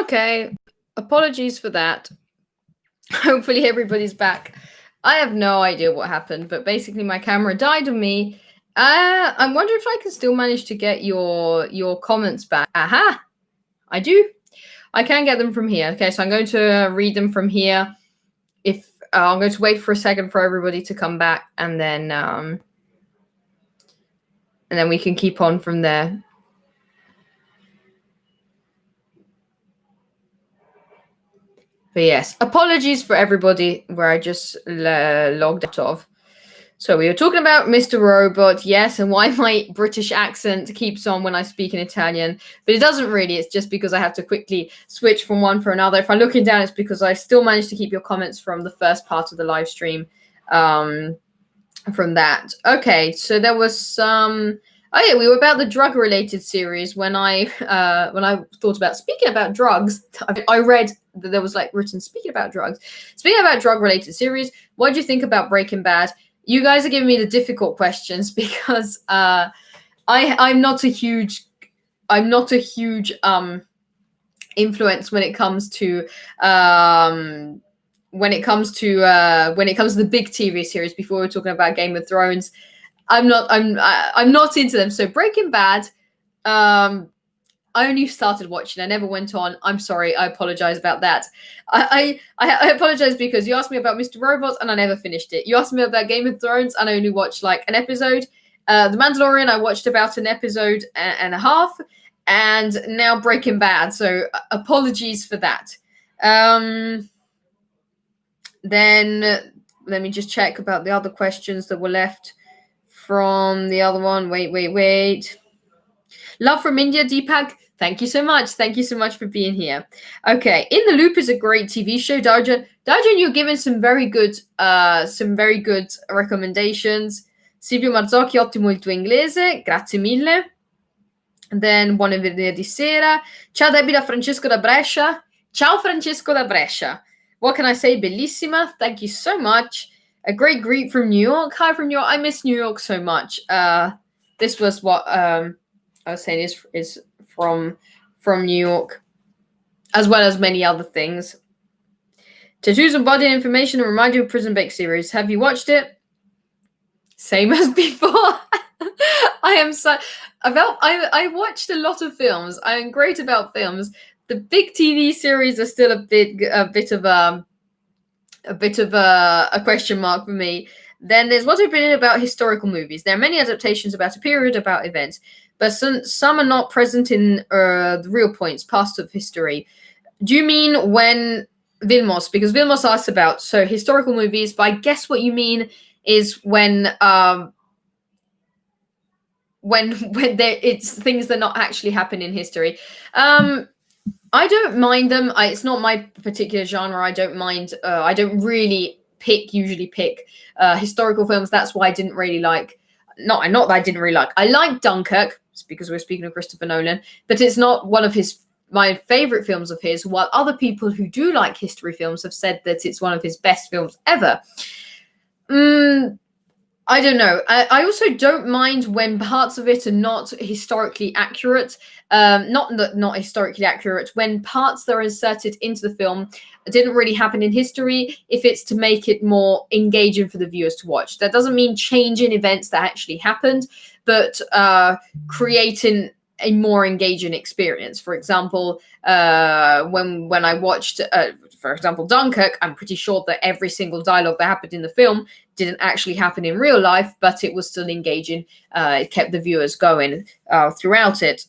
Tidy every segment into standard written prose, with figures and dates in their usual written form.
Okay, apologies for that. Hopefully everybody's back. I have no idea what happened, but basically my camera died on me. I'm wondering if I can still manage to get your comments back. Aha! I do. I can get them from here. Okay, so I'm going to read them from here. If I'm going to wait for a second for everybody to come back, and then we can keep on from there. But yes, apologies for everybody where I just logged out of. So we were talking about Mr. Robot, yes, and why my British accent keeps on when I speak in Italian. But it doesn't really. It's just because I have to quickly switch from one for another. If I'm looking down, it's because I still managed to keep your comments from the first part of the live stream from that. Okay, so there was some... Oh yeah, we were about the drug-related series. When I thought about speaking about drugs, I read that there was like written speaking about drug-related series. What do you think about Breaking Bad? You guys are giving me the difficult questions because I'm not a huge influence when it comes to the big TV series. Before we were talking about Game of Thrones. I'm not into them. So Breaking Bad, I only started watching. I never went on. I'm sorry. I apologize about that. I apologize because you asked me about Mr. Robot and I never finished it. You asked me about Game of Thrones and I only watched like an episode. The Mandalorian, I watched about an episode and a half, and now Breaking Bad. So apologies for that. Then let me just check about the other questions that were left from the other one. Wait. Love from India, Deepak. Thank you so much. Thank you so much for being here. Okay, In the Loop is a great TV show. Darjan, you're giving some very good recommendations. Silvio Marzocchi, ottimo il tuo inglese. Grazie mille. And then buon venerdì sera. Ciao Debbie da Francesco da Brescia. Ciao Francesco da Brescia. What can I say? Bellissima. Thank you so much. A great greet from New York. Hi from New York. I miss New York so much. This was what I was saying is from New York, as well as many other things. Tattoos and Body Information and remind you of Prison Break series. Have you watched it? Same as before. I watched a lot of films. I am great about films. The big TV series are still a bit of a question mark for me. Then there's what opinion about historical movies. There are many adaptations about a period, about events, but some are not present in the real points, past of history. Do you mean when Vilmos? Because Vilmos asked about historical movies, but I guess what you mean is when it's things that not actually happen in history. I don't mind them. It's not my particular genre. I don't mind. I don't really usually pick historical films. That's why I didn't really like. Not that I didn't really like. I like Dunkirk because we're speaking of Christopher Nolan, but it's not one of my favorite films of his. While other people who do like history films have said that it's one of his best films ever. I don't know. I also don't mind when parts of it are not historically accurate. Not historically accurate. When parts that are inserted into the film didn't really happen in history, if it's to make it more engaging for the viewers to watch. That doesn't mean changing events that actually happened, but creating a more engaging experience. For example, when I watched, for example, Dunkirk, I'm pretty sure that every single dialogue that happened in the film didn't actually happen in real life, but it was still engaging. It kept the viewers going throughout it.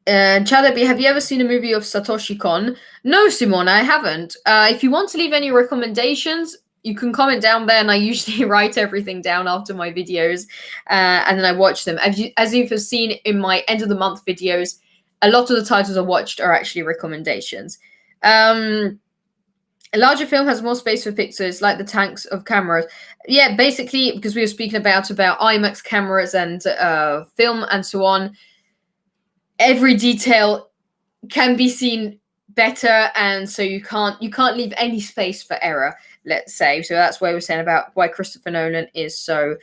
Chadabi, have you ever seen a movie of Satoshi Kon? No, Simona, I haven't. If you want to leave any recommendations, you can comment down there, and I usually write everything down after my videos, and then I watch them. As you've seen in my end of the month videos, a lot of the titles I watched are actually recommendations. A larger film has more space for pixels, like the tanks of cameras. Yeah, basically, because we were speaking about IMAX cameras and film and so on. Every detail can be seen better, and so you can't leave any space for error, let's say. So that's why we're saying about why Christopher Nolan is so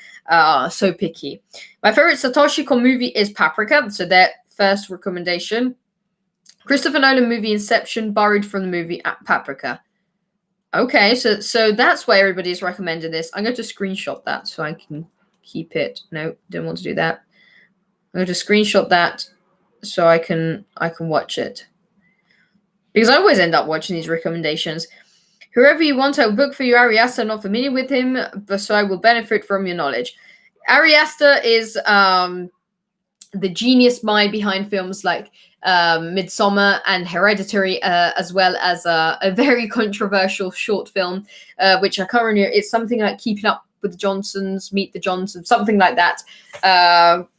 picky. My favorite Satoshi Kon movie is Paprika. So that first recommendation. Christopher Nolan movie Inception, borrowed from the movie Paprika. Okay, so that's why everybody's recommending this. I'm going to screenshot that so I can keep it. No, didn't want to do that. I'm going to screenshot that so I can watch it. Because I always end up watching these recommendations. Whoever you want, I will book for you. Ari Aster, I'm not familiar with him, but so I will benefit from your knowledge. Ari Aster is the genius mind behind films like Midsommar and Hereditary, as well as a very controversial short film, which I can't remember. It's something like Keeping Up with the Johnsons, Meet the Johnsons, something like that,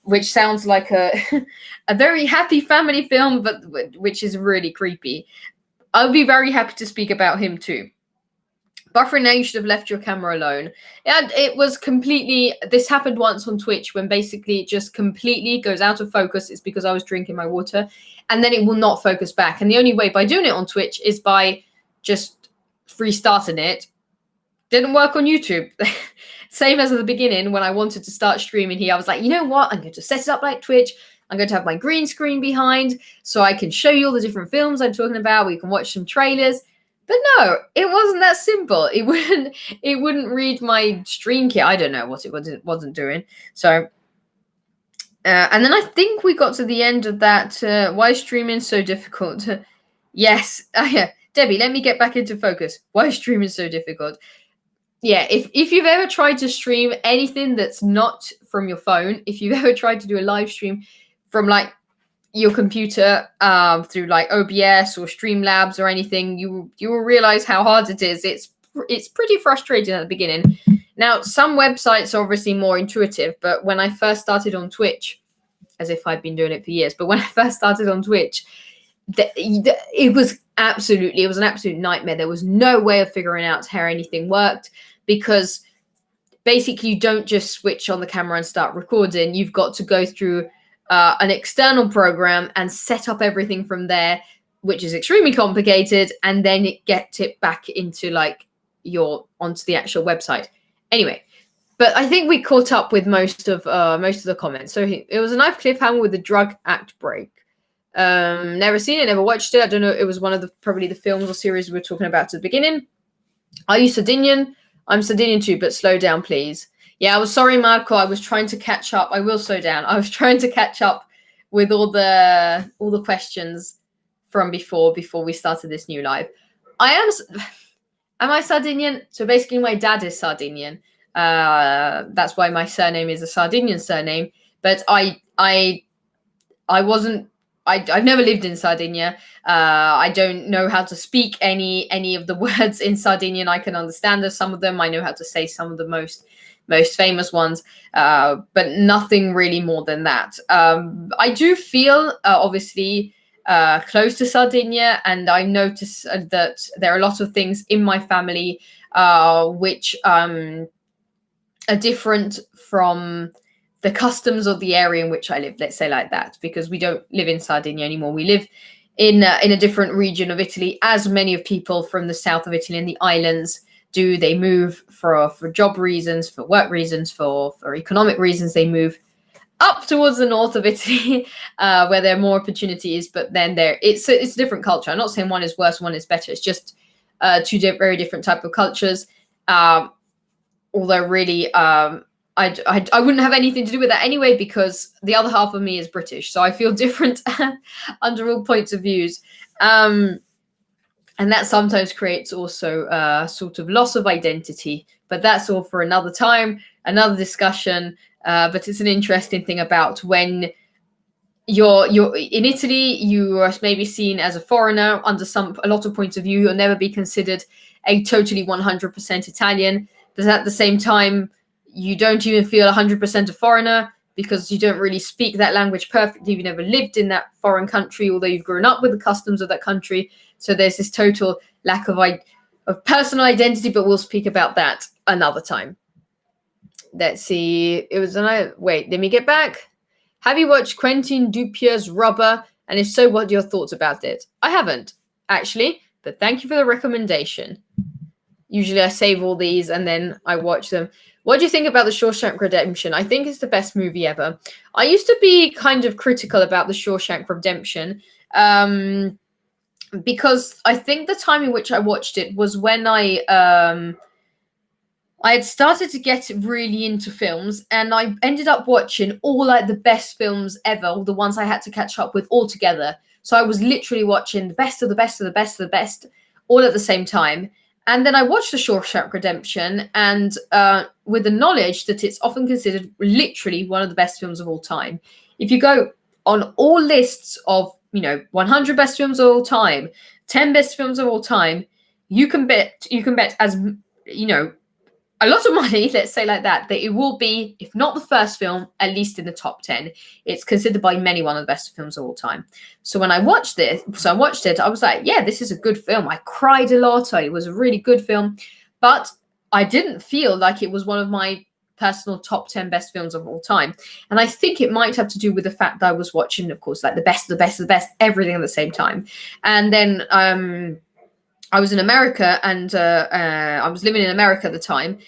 which sounds like a a very happy family film, but which is really creepy. I'll be very happy to speak about him too. Buffering, now you should have left your camera alone. Yeah, it was completely. This happened once on Twitch when basically it just completely goes out of focus. It's because I was drinking my water, and then it will not focus back. And the only way by doing it on Twitch is by just restarting it. Didn't work on YouTube. Same as at the beginning when I wanted to start streaming here. I was like, you know what? I'm going to set it up like Twitch. I'm going to have my green screen behind so I can show you all the different films I'm talking about. We can watch some trailers. But no, it wasn't that simple. It wouldn't read my stream key. I don't know what it wasn't doing. So, and then I think we got to the end of that. Why is streaming so difficult? Yes. Yeah. Debbie, let me get back into focus. Why is streaming so difficult? Yeah, if you've ever tried to stream anything that's not from your phone, if you've ever tried to do a live stream from like your computer through like OBS or Streamlabs or anything, you will realize how hard it is. It's pretty frustrating at the beginning. Now, some websites are obviously more intuitive, but when I first started on Twitch, as if I'd been doing it for years, but when I first started on Twitch, it was an absolute nightmare. There was no way of figuring out how anything worked, because basically you don't just switch on the camera and start recording. You've got to go through an external program and set up everything from there, which is extremely complicated, and then get it back into like onto the actual website. Anyway, but I think we caught up with most of the comments. So it was a knife cliffhanger with a drug act break. Never seen it, never watched it. I don't know. It was one of probably the films or series we were talking about at the beginning. Are you Sardinian? I'm Sardinian too, but slow down, please. Yeah, I was sorry, Marco. I was trying to catch up. I will slow down. I was trying to catch up with all the questions from before we started this new live. Am I Sardinian? So basically, my dad is Sardinian. That's why my surname is a Sardinian surname. But I've never lived in Sardinia. I don't know how to speak any of the words in Sardinian. I can understand some of them. I know how to say some of the most famous ones, but nothing really more than that. I do feel obviously close to Sardinia, and I notice that there are a lot of things in my family which are different from the customs of the area in which I live, let's say like that, because we don't live in Sardinia anymore. We live in a different region of Italy, as many of people from the south of Italy and the islands do. They move for job reasons, for work reasons, for economic reasons. They move up towards the north of Italy, where there are more opportunities. But then it's a different culture. I'm not saying one is worse, one is better. It's just two very different type of cultures. Although really, I wouldn't have anything to do with that anyway, because the other half of me is British, so I feel different under all points of views. And that sometimes creates also a sort of loss of identity, but that's all for another time, another discussion. But it's an interesting thing about when you're in Italy, you are maybe seen as a foreigner under a lot of points of view. You'll never be considered a totally 100% Italian, but at the same time, you don't even feel 100% a foreigner, because you don't really speak that language perfectly. You've never lived in that foreign country, although you've grown up with the customs of that country. So there's this total lack of personal identity, but we'll speak about that another time. Let's see. Wait, let me get back. Have you watched Quentin Dupier's Rubber? And if so, what are your thoughts about it? I haven't, actually, but thank you for the recommendation. Usually I save all these and then I watch them. What do you think about the Shawshank Redemption? I think it's the best movie ever. I used to be kind of critical about the Shawshank Redemption Because I think the time in which I watched it was when I had started to get really into films, and I ended up watching all like the best films ever, all the ones I had to catch up with all together. So I was literally watching the best of the best of the best of the best all at the same time. And then I watched The Shawshank Redemption, and with the knowledge that it's often considered literally one of the best films of all time. If you go on all lists of, 100 best films of all time, 10 best films of all time, you can bet as, a lot of money, let's say like that it will be, if not the first film, at least in the top 10. It's considered by many one of the best films of all time. So when I watched it, I was like, yeah, this is a good film. I cried a lot. It was a really good film. But I didn't feel like it was one of my personal top 10 best films of all time. And I think it might have to do with the fact that I was watching, of course, like the best of the best of the best, everything at the same time. And then I was in America, and I was living in America at the time,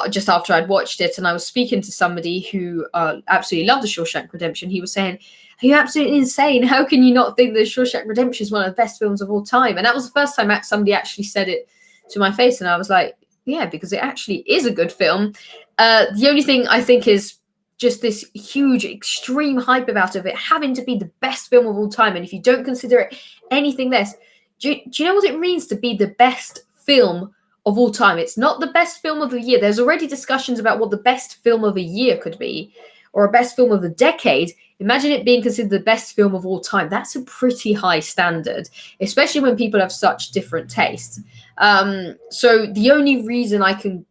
just after I'd watched it, and I was speaking to somebody who absolutely loved The Shawshank Redemption. He was saying, "Are you absolutely insane? How can you not think that Shawshank Redemption is one of the best films of all time?" And that was the first time somebody actually said it to my face, and I was like, yeah, because it actually is a good film. The only thing I think is just this huge, extreme hype about it having to be the best film of all time, and if you don't consider it anything less, do you know what it means to be the best film of all time? It's not the best film of the year. There's already discussions about what the best film of a year could be, or a best film of the decade. Imagine it being considered the best film of all time. That's a pretty high standard, especially when people have such different tastes. So the only reason I can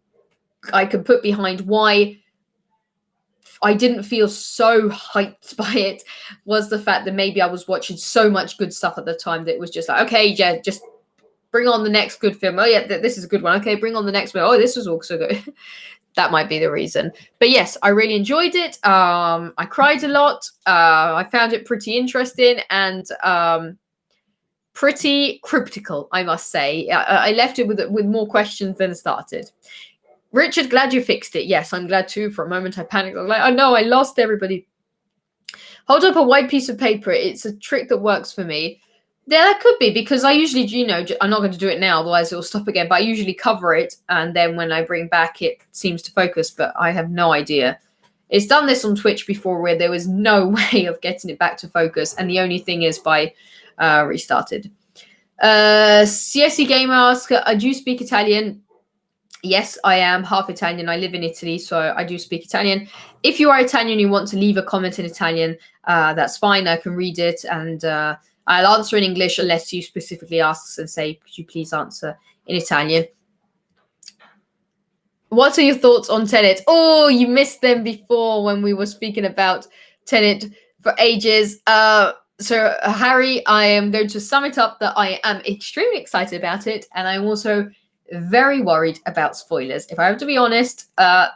put behind why I didn't feel so hyped by it was the fact that maybe I was watching so much good stuff at the time that it was just like, okay, yeah, just bring on the next good film. Oh yeah, this is a good one. Okay, bring on the next one. Oh, this was also good. That might be the reason. But yes, I really enjoyed it. I cried a lot. I found it pretty interesting and pretty cryptical, I must say. I left it with more questions than started. Richard, glad you fixed it. Yes, I'm glad too. For a moment, I panicked. I was like, oh no, I lost everybody. Hold up a white piece of paper. It's a trick that works for me. Yeah, that could be, because I usually, I'm not going to do it now, otherwise it will stop again. But I usually cover it, and then when I bring back, it seems to focus. But I have no idea. It's done this on Twitch before, where there was no way of getting it back to focus, and the only thing is by restarted. CSE Gamer asks, do you speak Italian? Yes, I am half Italian. I live in Italy, so I do speak Italian. If you are Italian, you want to leave a comment in Italian, that's fine. I can read it, and I'll answer in English unless you specifically ask and say, could you please answer in Italian? What are your thoughts on Tenet? Oh, you missed them before when we were speaking about Tenet for ages. So, Harry, I am going to sum it up that I am extremely excited about it, and I'm also very worried about spoilers. If I have to be honest, I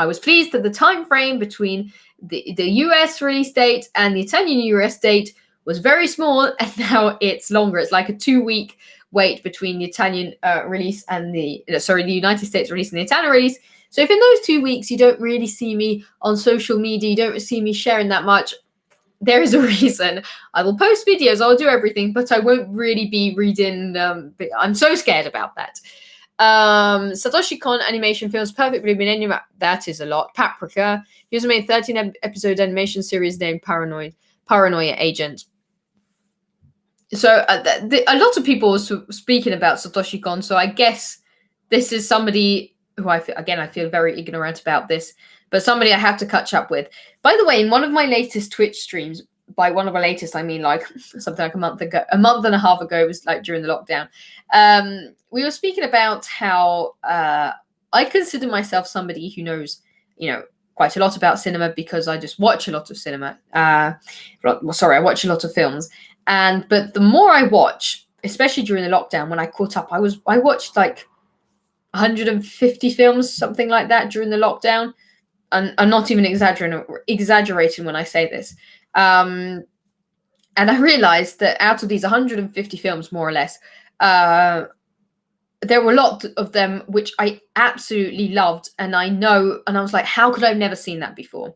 was pleased that the time frame between the US release date and the Italian US date was very small, and now it's longer. It's like a 2-week wait between the Italian release and the United States release and the Italian release. So if in those 2 weeks you don't really see me on social media, you don't see me sharing that much, there is a reason. I will post videos, I'll do everything, but I won't really be reading. I'm so scared about that. Satoshi Kon animation films perfectly been that is a lot. Paprika. He also made 13 episode animation series named Paranoia Agent. So a lot of people were speaking about Satoshi Kon, so I guess this is somebody who I feel very ignorant about this, but somebody I have to catch up with. By the way, in one of my latest Twitch streams, by one of the latest, I mean like something like a month and a half ago, it was like during the lockdown, we were speaking about how I consider myself somebody who knows, quite a lot about cinema because I just watch a lot of cinema. I watch a lot of films. But the more I watch, especially during the lockdown, when I caught up, I watched like 150 films, something like that, during the lockdown. And I'm not even exaggerating when I say this. And I realized that out of these 150 films, more or less, there were a lot of them which I absolutely loved, and I was like, how could I have never seen that before?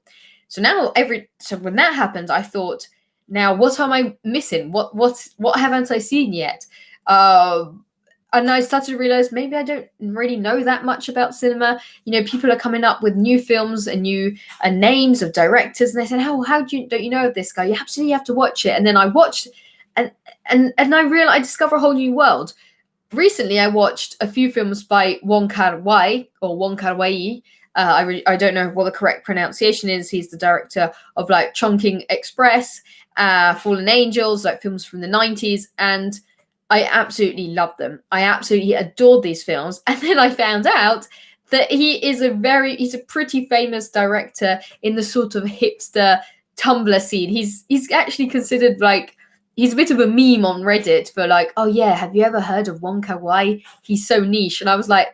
So now when that happened, I thought, Now, what am I missing? What haven't I seen yet? And I started to realize maybe I don't really know that much about cinema. People are coming up with new films and new names of directors, and they said, "How don't you know of this guy? You absolutely have to watch it." And then I watched, and I realized I discover a whole new world. Recently, I watched a few films by Wong Kar-wai or Wong Kar-wai. I don't know what the correct pronunciation is. He's the director of like Chongqing Express, Fallen Angels, like films from the 90s, and I absolutely loved them. I absolutely adored these films. And then I found out that he's a pretty famous director in the sort of hipster Tumblr scene. He's actually considered like, he's a bit of a meme on Reddit for like, oh yeah, have you ever heard of Wong Kar-wai? He's so niche. And I was like,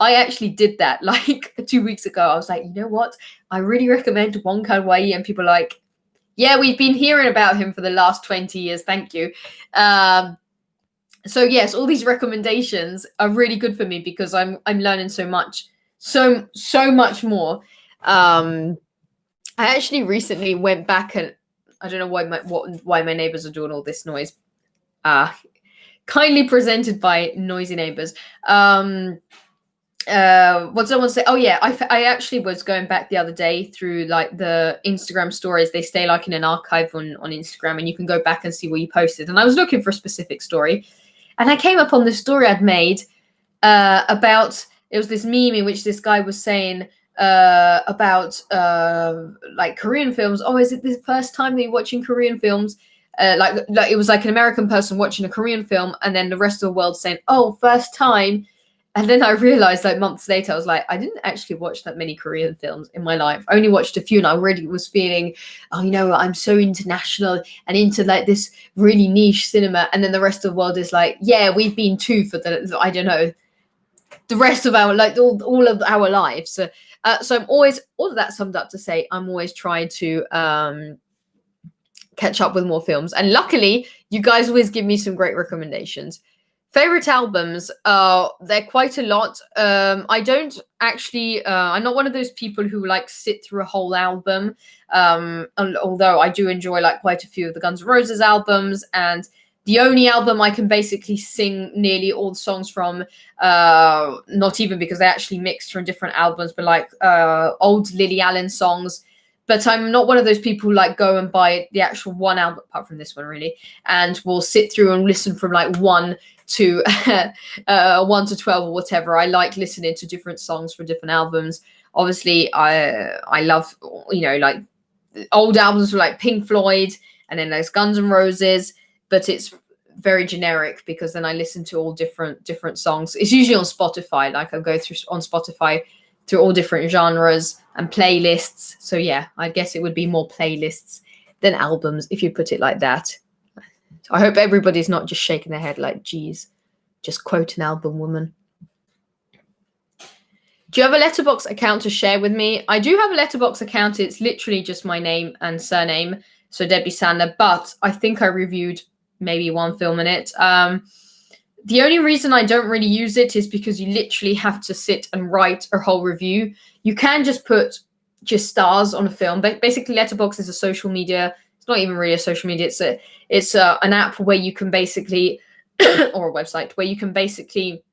I actually did that like 2 weeks ago. I was like, you know what? I really recommend Wong Kar-wai. And people are like, yeah, we've been hearing about him for the last 20 years. Thank you. So yes, all these recommendations are really good for me because I'm learning so much more. I actually recently went back, and I don't know why my neighbors are doing all this noise. Kindly presented by noisy neighbors. What did I want to say? Oh yeah, I actually was going back the other day through like the Instagram stories. They stay like in an archive on Instagram, and you can go back and see what you posted. And I was looking for a specific story, and I came up on this story I'd made about, it was this meme in which this guy was saying about like Korean films. Oh, is it the first time that you're watching Korean films? Like it was like an American person watching a Korean film, and then the rest of the world saying, "Oh, first time." And then I realized, like months later, I was like, I didn't actually watch that many Korean films in my life. I only watched a few, and I already was feeling, oh, I'm so international and into like this really niche cinema. And then the rest of the world is like, yeah, we've been too for the, I don't know, the rest of our, like all of our lives. So I'm always, all of that summed up to say, I'm always trying to catch up with more films. And luckily, you guys always give me some great recommendations. Favorite albums, they're quite a lot. I don't actually, I'm not one of those people who like sit through a whole album. Although I do enjoy like quite a few of the Guns N' Roses albums, and the only album I can basically sing nearly all the songs from, not even because they actually mixed from different albums, but like old Lily Allen songs. But I'm not one of those people who like go and buy the actual one album, apart from this one really, and will sit through and listen from like 1 to 1 to 12 or whatever. I like listening to different songs for different albums. Obviously, I love, like old albums for like Pink Floyd, and then there's Guns N' Roses, but it's very generic because then I listen to all different songs. It's usually on Spotify. Like I go through on Spotify through all different genres and playlists. So yeah, I guess it would be more playlists than albums if you put it like that. I hope everybody's not just shaking their head like, geez, just quote an album, woman. Do you have a Letterboxd account to share with me? I do have a Letterboxd account. It's literally just my name and surname, so debbiesanna, but I think I reviewed maybe one film in it. The only reason I don't really use it is because you literally have to sit and write a whole review. You can just put just stars on a film. But basically, Letterboxd is a social media. It's not even really a social media. It's an app where you can basically, or a website where you can basically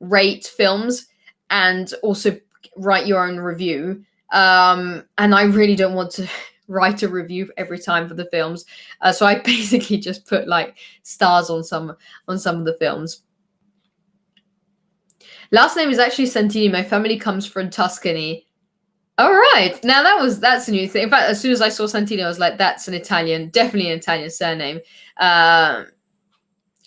rate films and also write your own review. And I really don't want to write a review every time for the films, so I basically just put like stars on some of the films. Last name is actually Santini. My family comes from Tuscany. All right, now that's a new thing. In fact, as soon as I saw Santini, I was like, that's definitely an Italian surname.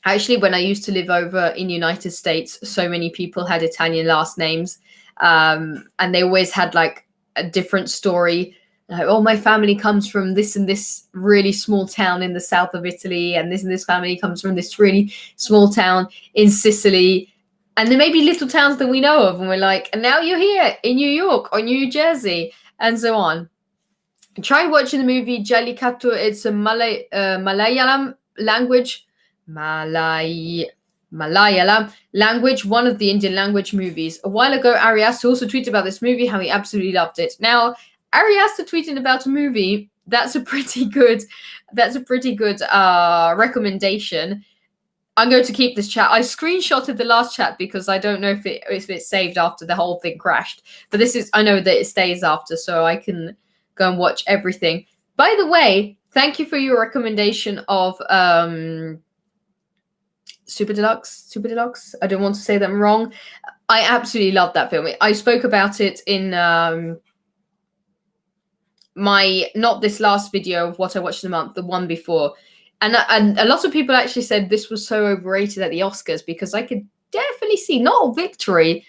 Actually, when I used to live over in the United States, so many people had Italian last names, and they always had like a different story. Like, oh, my family comes from this and this really small town in the south of Italy, and this family comes from this really small town in Sicily. And there may be little towns that we know of, and we're like, and now you're here in New York or New Jersey, and so on. Try watching the movie Jallikattu. It's a Malayalam language. Malayalam language, one of the Indian language movies. A while ago, Ari Aster also tweeted about this movie, how he absolutely loved it. Now, Ari Aster tweeting about a movie that's a pretty good recommendation. I'm going to keep this chat. I screenshotted the last chat because I don't know if it's saved after the whole thing crashed. But I know that it stays after, so I can go and watch everything. By the way, thank you for your recommendation of Super Deluxe. I don't want to say them wrong. I absolutely love that film. I spoke about it in my not this last video of what I watched in the month, the one before. And a lot of people actually said this was so overrated at the Oscars because I could definitely see not a victory,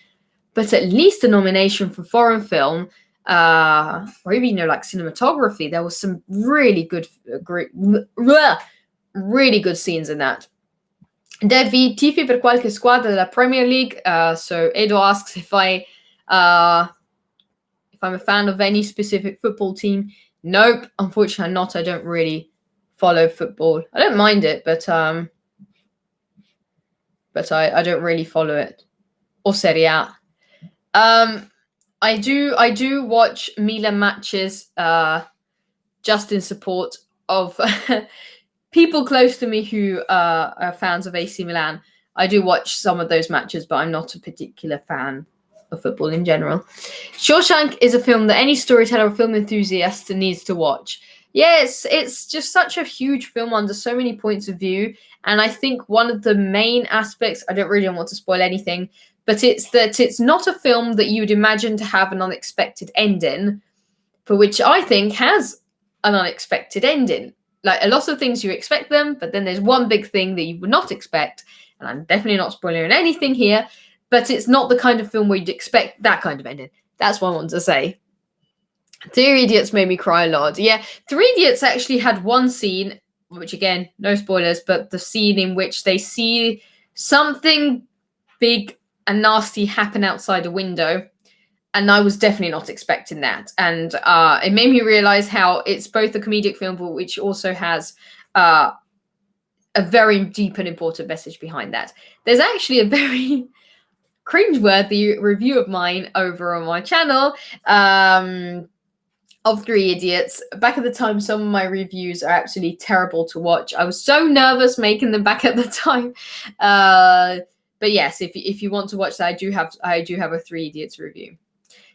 but at least a nomination for foreign film, or even like cinematography. There was some really good scenes in that. Devi, tifi per qualche squadra della Premier League. So Edo asks if I'm a fan of any specific football team. Nope, unfortunately not. I don't really follow football. I don't mind it, but I don't really follow it. Or Serie A. I do watch Milan matches just in support of people close to me who are fans of AC Milan. I do watch some of those matches, but I'm not a particular fan of football in general. Shawshank is a film that any storyteller or film enthusiast needs to watch. Yeah, it's just such a huge film under so many points of view. And I think one of the main aspects, I don't really want to spoil anything, but it's that it's not a film that you'd imagine to have an unexpected ending, for which I think has an unexpected ending. Like a lot of things you expect them, but then there's one big thing that you would not expect. And I'm definitely not spoiling anything here, but it's not the kind of film where you'd expect that kind of ending. That's what I want to say. Three Idiots made me cry a lot. Yeah, Three Idiots actually had one scene, which again, no spoilers, but the scene in which they see something big and nasty happen outside a window. And I was definitely not expecting that. And it made me realize how it's both a comedic film, but which also has a very deep and important message behind that. There's actually a very cringeworthy review of mine over on my channel of Three Idiots. Back at the time, some of my reviews are absolutely terrible to watch. I was so nervous making them back at the time. But yes, if you want to watch that, I do have a Three Idiots review.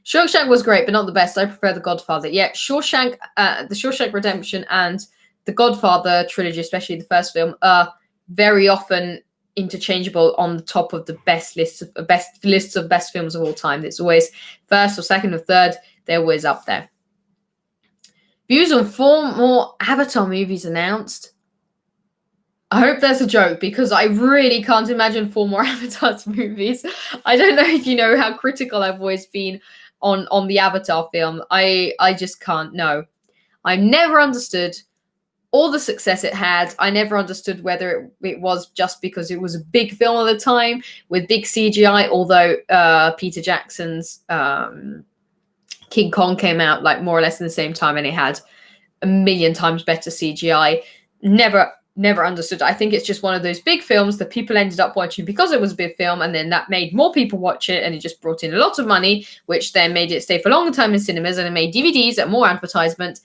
Shawshank was great, but not the best. I prefer The Godfather. Yeah, Shawshank, the Shawshank Redemption and the Godfather trilogy, especially the first film, are very often interchangeable on the top of the best lists of best films of all time. It's always first or second or third. They're always up there. Views on 4 more Avatar movies announced. I hope that's a joke because I really can't imagine 4 more Avatar movies. I don't know if you know how critical I've always been on the Avatar film. I just can't. No. I never understood all the success it had. I never understood whether it was just because it was a big film at the time with big CGI, although Peter Jackson's King Kong came out like more or less in the same time and it had a million times better CGI. Never understood. I think it's just one of those big films that people ended up watching because it was a big film, and then that made more people watch it, and it just brought in a lot of money, which then made it stay for a longer time in cinemas, and it made DVDs and more advertisement.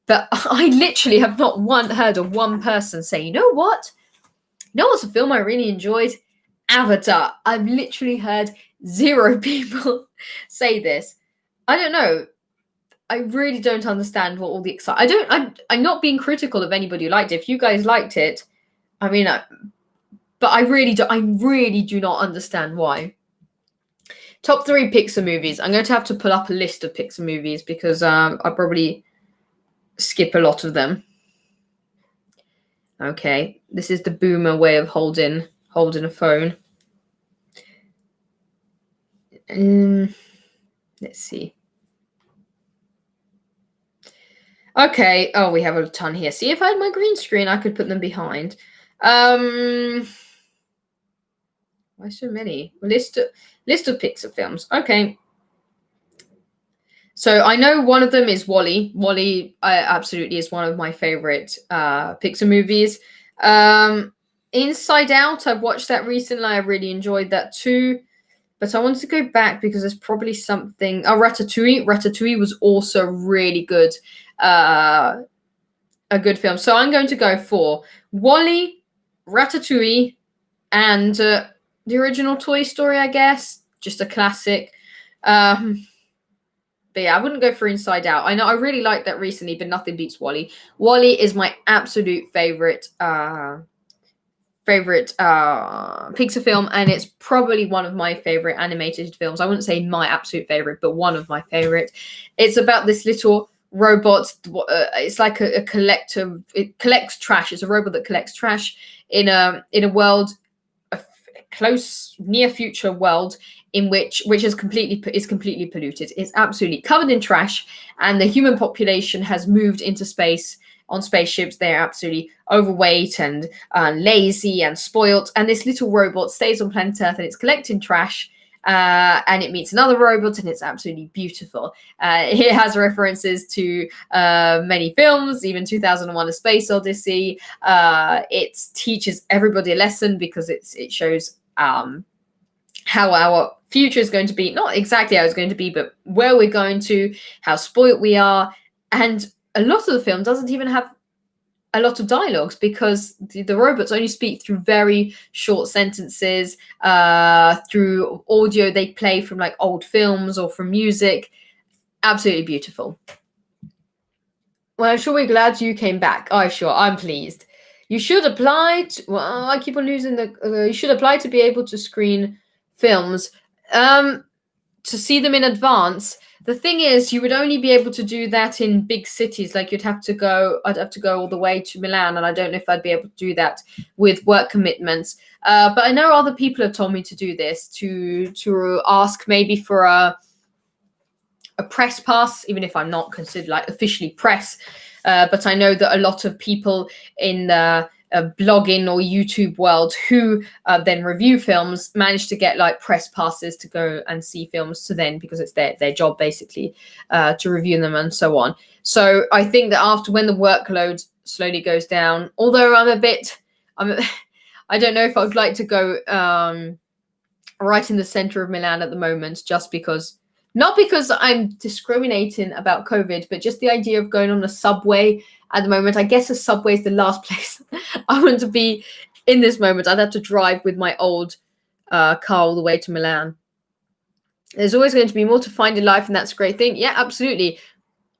But I literally have not heard of one person say, you know what's a film I really enjoyed? Avatar. I've literally heard 0 people say this. I don't know. I really don't understand what all the excitement. I'm not being critical of anybody who liked it. If you guys liked it, I mean, but I really do not understand why. Top 3 Pixar movies. I'm going to have to pull up a list of Pixar movies because I'll probably skip a lot of them. Okay, this is the boomer way of holding a phone. Let's see. Okay. Oh, we have a ton here. See, if I had my green screen, I could put them behind. Why so many? List of Pixar films. Okay. So I know one of them is WALL-E. WALL-E absolutely is one of my favorite Pixar movies. Inside Out, I've watched that recently. I really enjoyed that too. But I wanted to go back because there's probably something. Oh, Ratatouille. Ratatouille was also really good. a good film. So I'm going to go for Wall-E, Ratatouille, and the original Toy Story, I guess. Just a classic. But yeah, I wouldn't go for Inside Out. I know I really liked that recently, but nothing beats Wall-E. Wall-E is my absolute favorite Pixar film, and it's probably one of my favorite animated films. I wouldn't say my absolute favorite, but one of my favorite. It's about this little robot. It's like a collector. It collects trash. It's a robot that collects trash in a world, a close near future world in which is completely polluted. It's absolutely covered in trash, and the human population has moved into space on spaceships. They're absolutely overweight and lazy and spoilt. And this little robot stays on planet Earth and it's collecting trash. And it meets another robot, and it's absolutely beautiful. It has references to many films, even 2001: A Space Odyssey. It teaches everybody a lesson because it shows how our future is going to be, not exactly how it's going to be, but where we're going to, how spoilt we are. And a lot of the film doesn't even have a lot of dialogues because the robots only speak through very short sentences, through audio they play from like old films or from music. Absolutely beautiful. Well, I'm sure we're glad you came back. Oh, sure, I'm pleased. You should apply to, well, I keep on losing you should apply to be able to screen films, to see them in advance. The thing is, you would only be able to do that in big cities. Like I'd have to go all the way to Milan, and I don't know if I'd be able to do that with work commitments. But I know other people have told me to do this, to ask maybe for a press pass, even if I'm not considered like officially press. But I know that a lot of people in the blogging or YouTube world who then review films manage to get like press passes to go and see films to then, because it's their job basically to review them and so on. So I think that after, when the workload slowly goes down, although I don't know if I'd like to go right in the center of Milan at the moment, just because, not because I'm discriminating about COVID, but just the idea of going on a subway at the moment. I guess a subway is the last place I want to be in this moment. I'd have to drive with my old car all the way to Milan. There's always going to be more to find in life, and that's a great thing. Yeah, absolutely.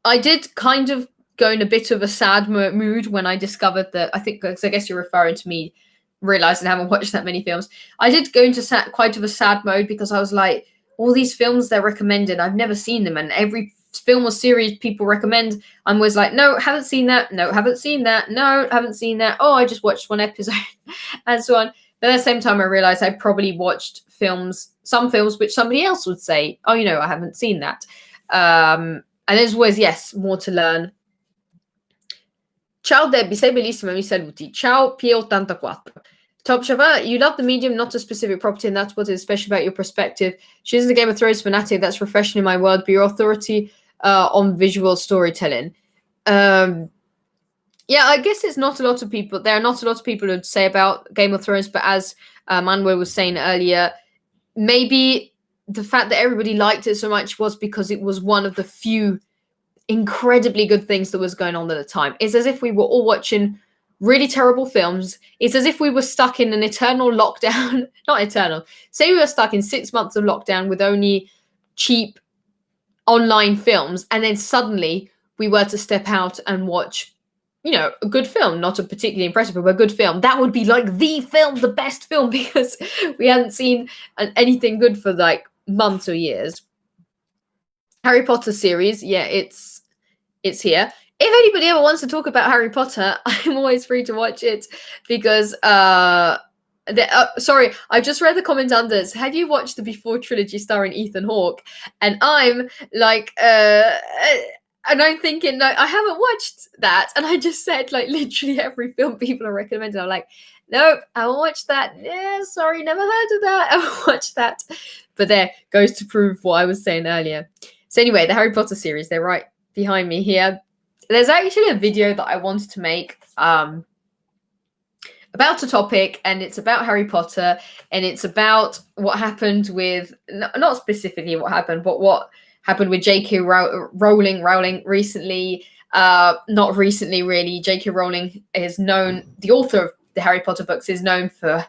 I did kind of go in a bit of a sad mood when I discovered that, I think, because I guess you're referring to me realizing I haven't watched that many films. I did go into quite of a sad mode because I was like, all these films they're recommending, I've never seen them, and every film or series people recommend, I'm always like, no, haven't seen that, no, haven't seen that, no, haven't seen that, oh, I just watched one episode, and so on. But at the same time, I realized I probably watched some films which somebody else would say, oh, I haven't seen that. And there's always, yes, more to learn. Ciao Debbie, sei bellissima, mi saluti. Ciao P84. Top Shava, you love the medium, not a specific property, and that's what is special about your perspective. She isn't a Game of Thrones fanatic, that's refreshing in my world, but your authority on visual storytelling. Yeah, I guess it's not a lot of people. There are not a lot of people who'd say about Game of Thrones, but as Manuel was saying earlier, maybe the fact that everybody liked it so much was because it was one of the few incredibly good things that was going on at the time. It's as if we were all watching really terrible films. It's as if we were stuck in an eternal lockdown. Not eternal. Say we were stuck in 6 months of lockdown with only cheap online films, and then suddenly we were to step out and watch, a good film, not a particularly impressive, but a good film. That would be like the film, the best film, because we hadn't seen anything good for like months or years. Harry Potter series, yeah, it's here. If anybody ever wants to talk about Harry Potter, I'm always free to watch it, because sorry, I've just read the comment under. Have you watched the Before trilogy starring Ethan Hawke? And I'm like, and I'm thinking, no, I haven't watched that. And I just said like literally every film people are recommending. I'm like, nope, I haven't watched that. Yeah, sorry, never heard of that. I haven't watched that. But there goes to prove what I was saying earlier. So anyway, the Harry Potter series, they're right behind me here. There's actually a video that I wanted to make about a topic, and it's about Harry Potter, and it's about what happened with, not specifically what happened, but what happened with J.K. Rowling recently. Not recently, really. J.K. Rowling is known, the author of the Harry Potter books is known for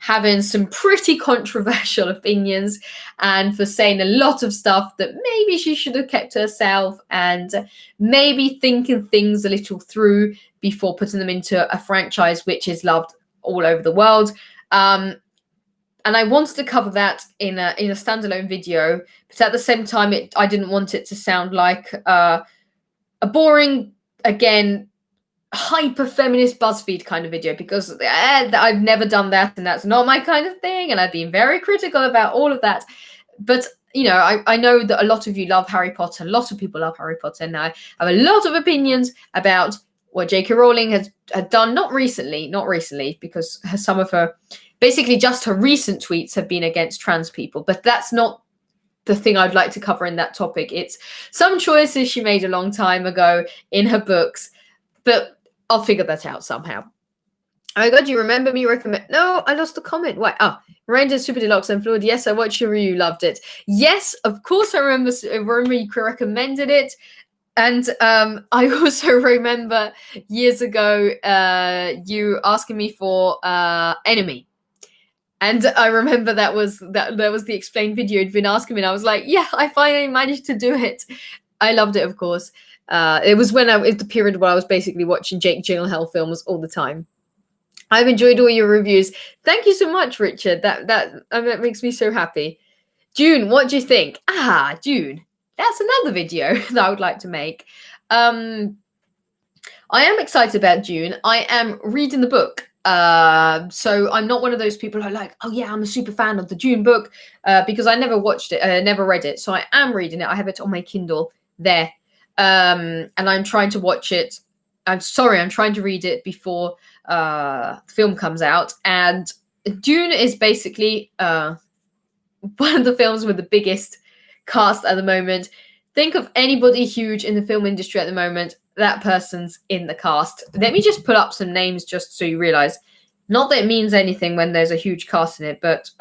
having some pretty controversial opinions and for saying a lot of stuff that maybe she should have kept to herself, and maybe thinking things a little through before putting them into a franchise which is loved all over the world. And I wanted to cover that in a standalone video, but at the same time, I didn't want it to sound like a boring, again, hyper feminist BuzzFeed kind of video, because I've never done that, and that's not my kind of thing, and I've been very critical about all of that. But you know, I know that a lot of you love Harry Potter. A lot of people love Harry Potter, and I have a lot of opinions about what J.K. Rowling had done. Not recently, because some of her, basically just her recent tweets have been against trans people. But that's not the thing I'd like to cover in that topic. It's some choices she made a long time ago in her books, but I'll figure that out somehow. Oh my god, you remember me recommend? No, I lost the comment. Why? Oh, Rangers Super Deluxe and Fluid. Yes, I watched your review, loved it. Yes, of course I remember you recommended it. And I also remember years ago you asking me for Enemy. And I remember that was the explained video you'd been asking me, and I was like, yeah, I finally managed to do it. I loved it, of course. It was the period where I was basically watching Jake Gyllenhaal films all the time. I've enjoyed all your reviews. Thank you so much, Richard. That makes me so happy. Dune, what do you think? Dune. That's another video that I would like to make. I am excited about Dune. I am reading the book. So I'm not one of those people who are like, oh yeah, I'm a super fan of the Dune book, because I never watched it, never read it. So I am reading it. I have it on my Kindle there. And I'm trying to watch it. I'm trying to read it before the film comes out. And Dune is basically one of the films with the biggest cast at the moment. Think of anybody huge in the film industry at the moment, that person's in the cast. Let me just put up some names just so you realize. Not that it means anything when there's a huge cast in it, but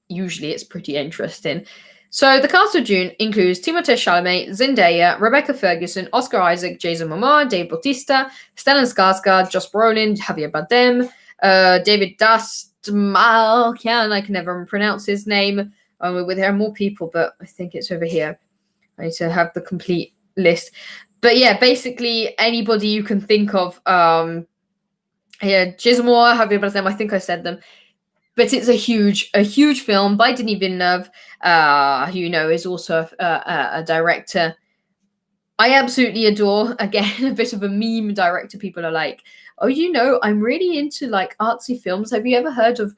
usually it's pretty interesting. So the cast of Dune includes Timothée Chalamet, Zendaya, Rebecca Ferguson, Oscar Isaac, Jason Momoa, Dave Bautista, Stellan Skarsgård, Josh Brolin, Javier Bardem, David Dastmalchian, I can never pronounce his name. There are more people, but I think it's over here. I need to have the complete list. But yeah, basically anybody you can think of. Jason Momoa, Javier Bardem, I think I said them. But it's a huge film by Denis Villeneuve, who you know is also a director I absolutely adore. Again, a bit of a meme director. People are like, oh, you know, I'm really into like artsy films. Have you ever heard of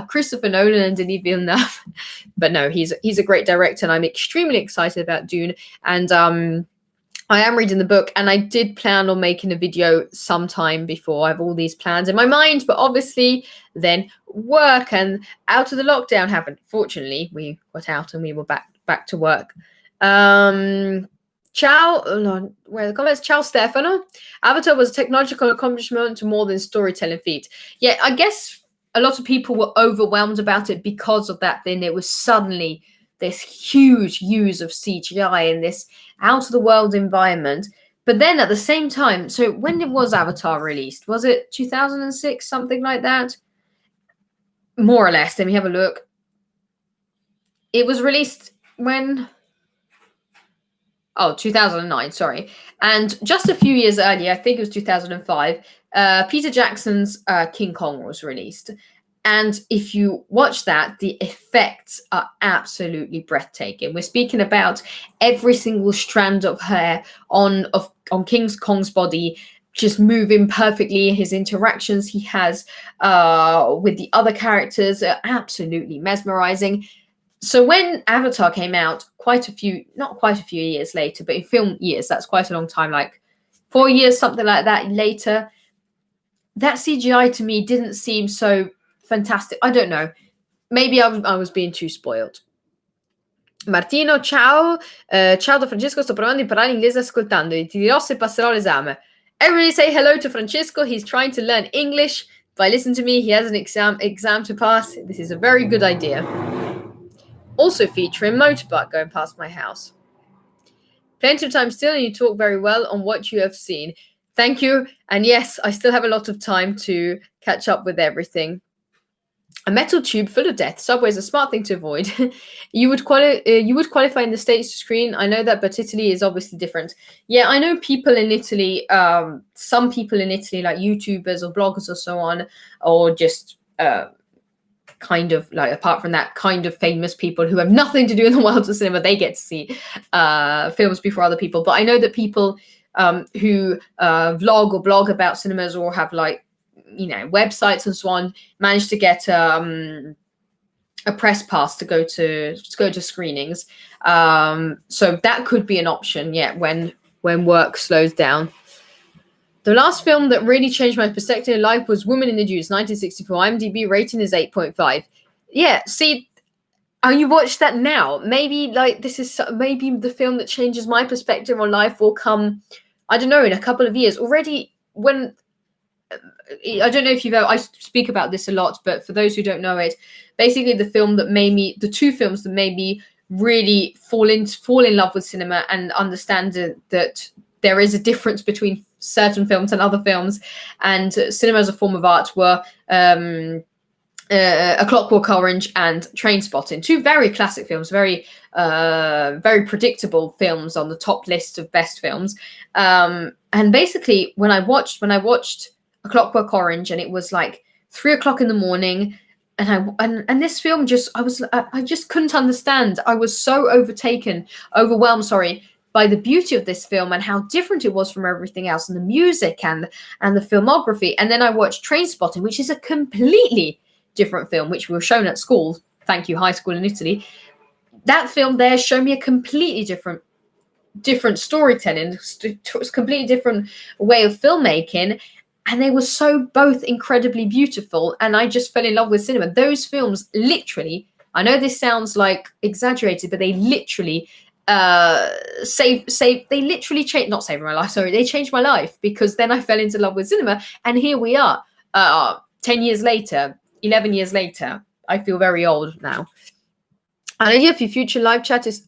Christopher Nolan and Denis Villeneuve? But no, he's a great director, and I'm extremely excited about Dune. And I am reading the book, and I did plan on making a video sometime before. I have all these plans in my mind, but obviously then work and out of the lockdown happened. Fortunately, we got out and we were back to work. Ciao, no, where are the comments? Ciao, Stefano. Avatar was a technological accomplishment to more than storytelling feat. Yeah, I guess a lot of people were overwhelmed about it because of that. Then it was suddenly this huge use of CGI in this out-of-the-world environment. But then at the same time, so when was Avatar released? Was it 2006, something like that? More or less. Let me have a look. It was released when... Oh, 2009, sorry. And just a few years earlier, I think it was 2005, Peter Jackson's King Kong was released. And if you watch that, the effects are absolutely breathtaking. We're speaking about every single strand of hair on King Kong's body just moving perfectly. His interactions he has with the other characters are absolutely mesmerizing. So when Avatar came out, not quite a few years later, but in film years, that's quite a long time, like 4 years, something like that later, that CGI to me didn't seem so fantastic. I don't know. Maybe I was being too spoiled. Martino, ciao. Ciao da Francesco, sto provando a imparare inglese ascoltandoli. Ti dirò se passerò l'esame. Everybody say hello to Francesco. He's trying to learn English. If I listen to me, he has an exam to pass. This is a very good idea. Also featuring motorbike going past my house. Plenty of time still, and you talk very well on what you have seen. Thank you. And yes, I still have a lot of time to catch up with everything. A metal tube full of death. Subway is a smart thing to avoid. You would qualify in the States to screen. I know that, but Italy is obviously different. Yeah, I know people in Italy, some people in Italy, like YouTubers or bloggers or so on, or just kind of like, apart from that, kind of famous people who have nothing to do in the world of cinema, they get to see films before other people. But I know that people who vlog or blog about cinemas or have like, websites and so on, manage to get a press pass to go to screenings. So that could be an option, when work slows down. The last film that really changed my perspective in life was Woman in the Dunes, 1964. IMDb rating is 8.5. Yeah, see, you watch that now. Maybe maybe the film that changes my perspective on life will come, I don't know, in a couple of years. Already, when I don't know if I speak about this a lot, but for those who don't know it, basically the two films that made me really fall in love with cinema and understand that there is a difference between certain films and other films, and cinema as a form of art, were A Clockwork Orange and Trainspotting, two very classic films, very predictable films on the top list of best films. And basically, when I watched A Clockwork Orange, and it was like 3:00 in the morning, and this film I just couldn't understand. I was so overwhelmed, by the beauty of this film and how different it was from everything else, and the music and the filmography. And then I watched Trainspotting, which is a completely different film, which we were shown at school. Thank you, high school in Italy. That film there showed me a completely different storytelling. It's a completely different way of filmmaking. And they were both incredibly beautiful. And I just fell in love with cinema. Those films literally, I know this sounds like exaggerated, but they literally they literally changed, not saving my life, sorry, they changed my life, because then I fell into love with cinema. And here we are, 10 years later, 11 years later. I feel very old now. An idea for your future live chat is,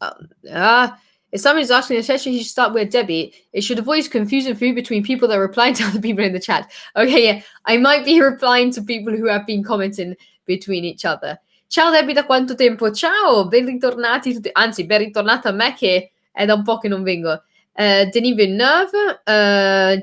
if someone is asking a question, you should start with Debbie. It should avoid confusing food between people that are replying to other people in the chat. Okay, yeah, I might be replying to people who have been commenting between each other. Ciao Debbie, da quanto tempo? Ciao, ben ritornati tutti. Anzi, ben ritornata a me, che è da un po' che non vengo. Denis Villeneuve,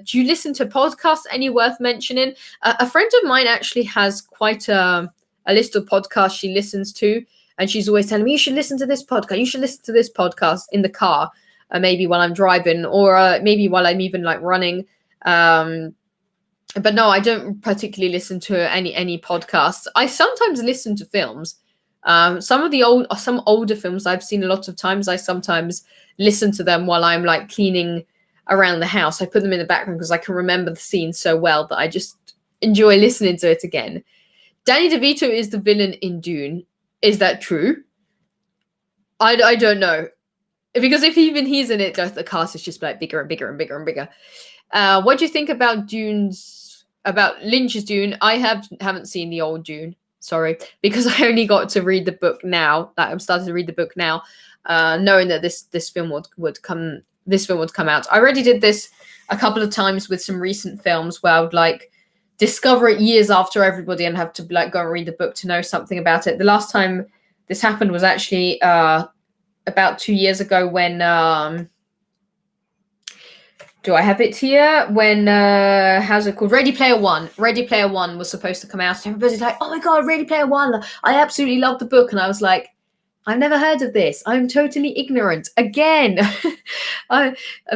do you listen to podcasts? Any worth mentioning? A friend of mine actually has quite a list of podcasts she listens to. And she's always telling me, you should listen to this podcast. You should listen to this podcast in the car, maybe while I'm driving, or maybe while I'm even like running. But no, I don't particularly listen to any podcasts. I sometimes listen to films. Some older films I've seen a lot of times. I sometimes listen to them while I'm like cleaning around the house. I put them in the background because I can remember the scene so well that I just enjoy listening to it again. Danny DeVito is the villain in Dune. Is that true? I don't know. Because if even he's in it, the cast is just like bigger and bigger and bigger and bigger. What do you think about Lynch's Dune? I haven't seen the old Dune, sorry, because I only got to read the book now. I'm starting to read the book now, knowing that this film would come out. I already did this a couple of times with some recent films where I would like discover it years after everybody and have to like go and read the book to know something about it. The last time this happened was actually about 2 years ago when do I have it here? When how's it called? Ready Player One. Ready Player One was supposed to come out, and everybody's like, "Oh my god, Ready Player One! I absolutely love the book." And I was like, "I've never heard of this. I'm totally ignorant again."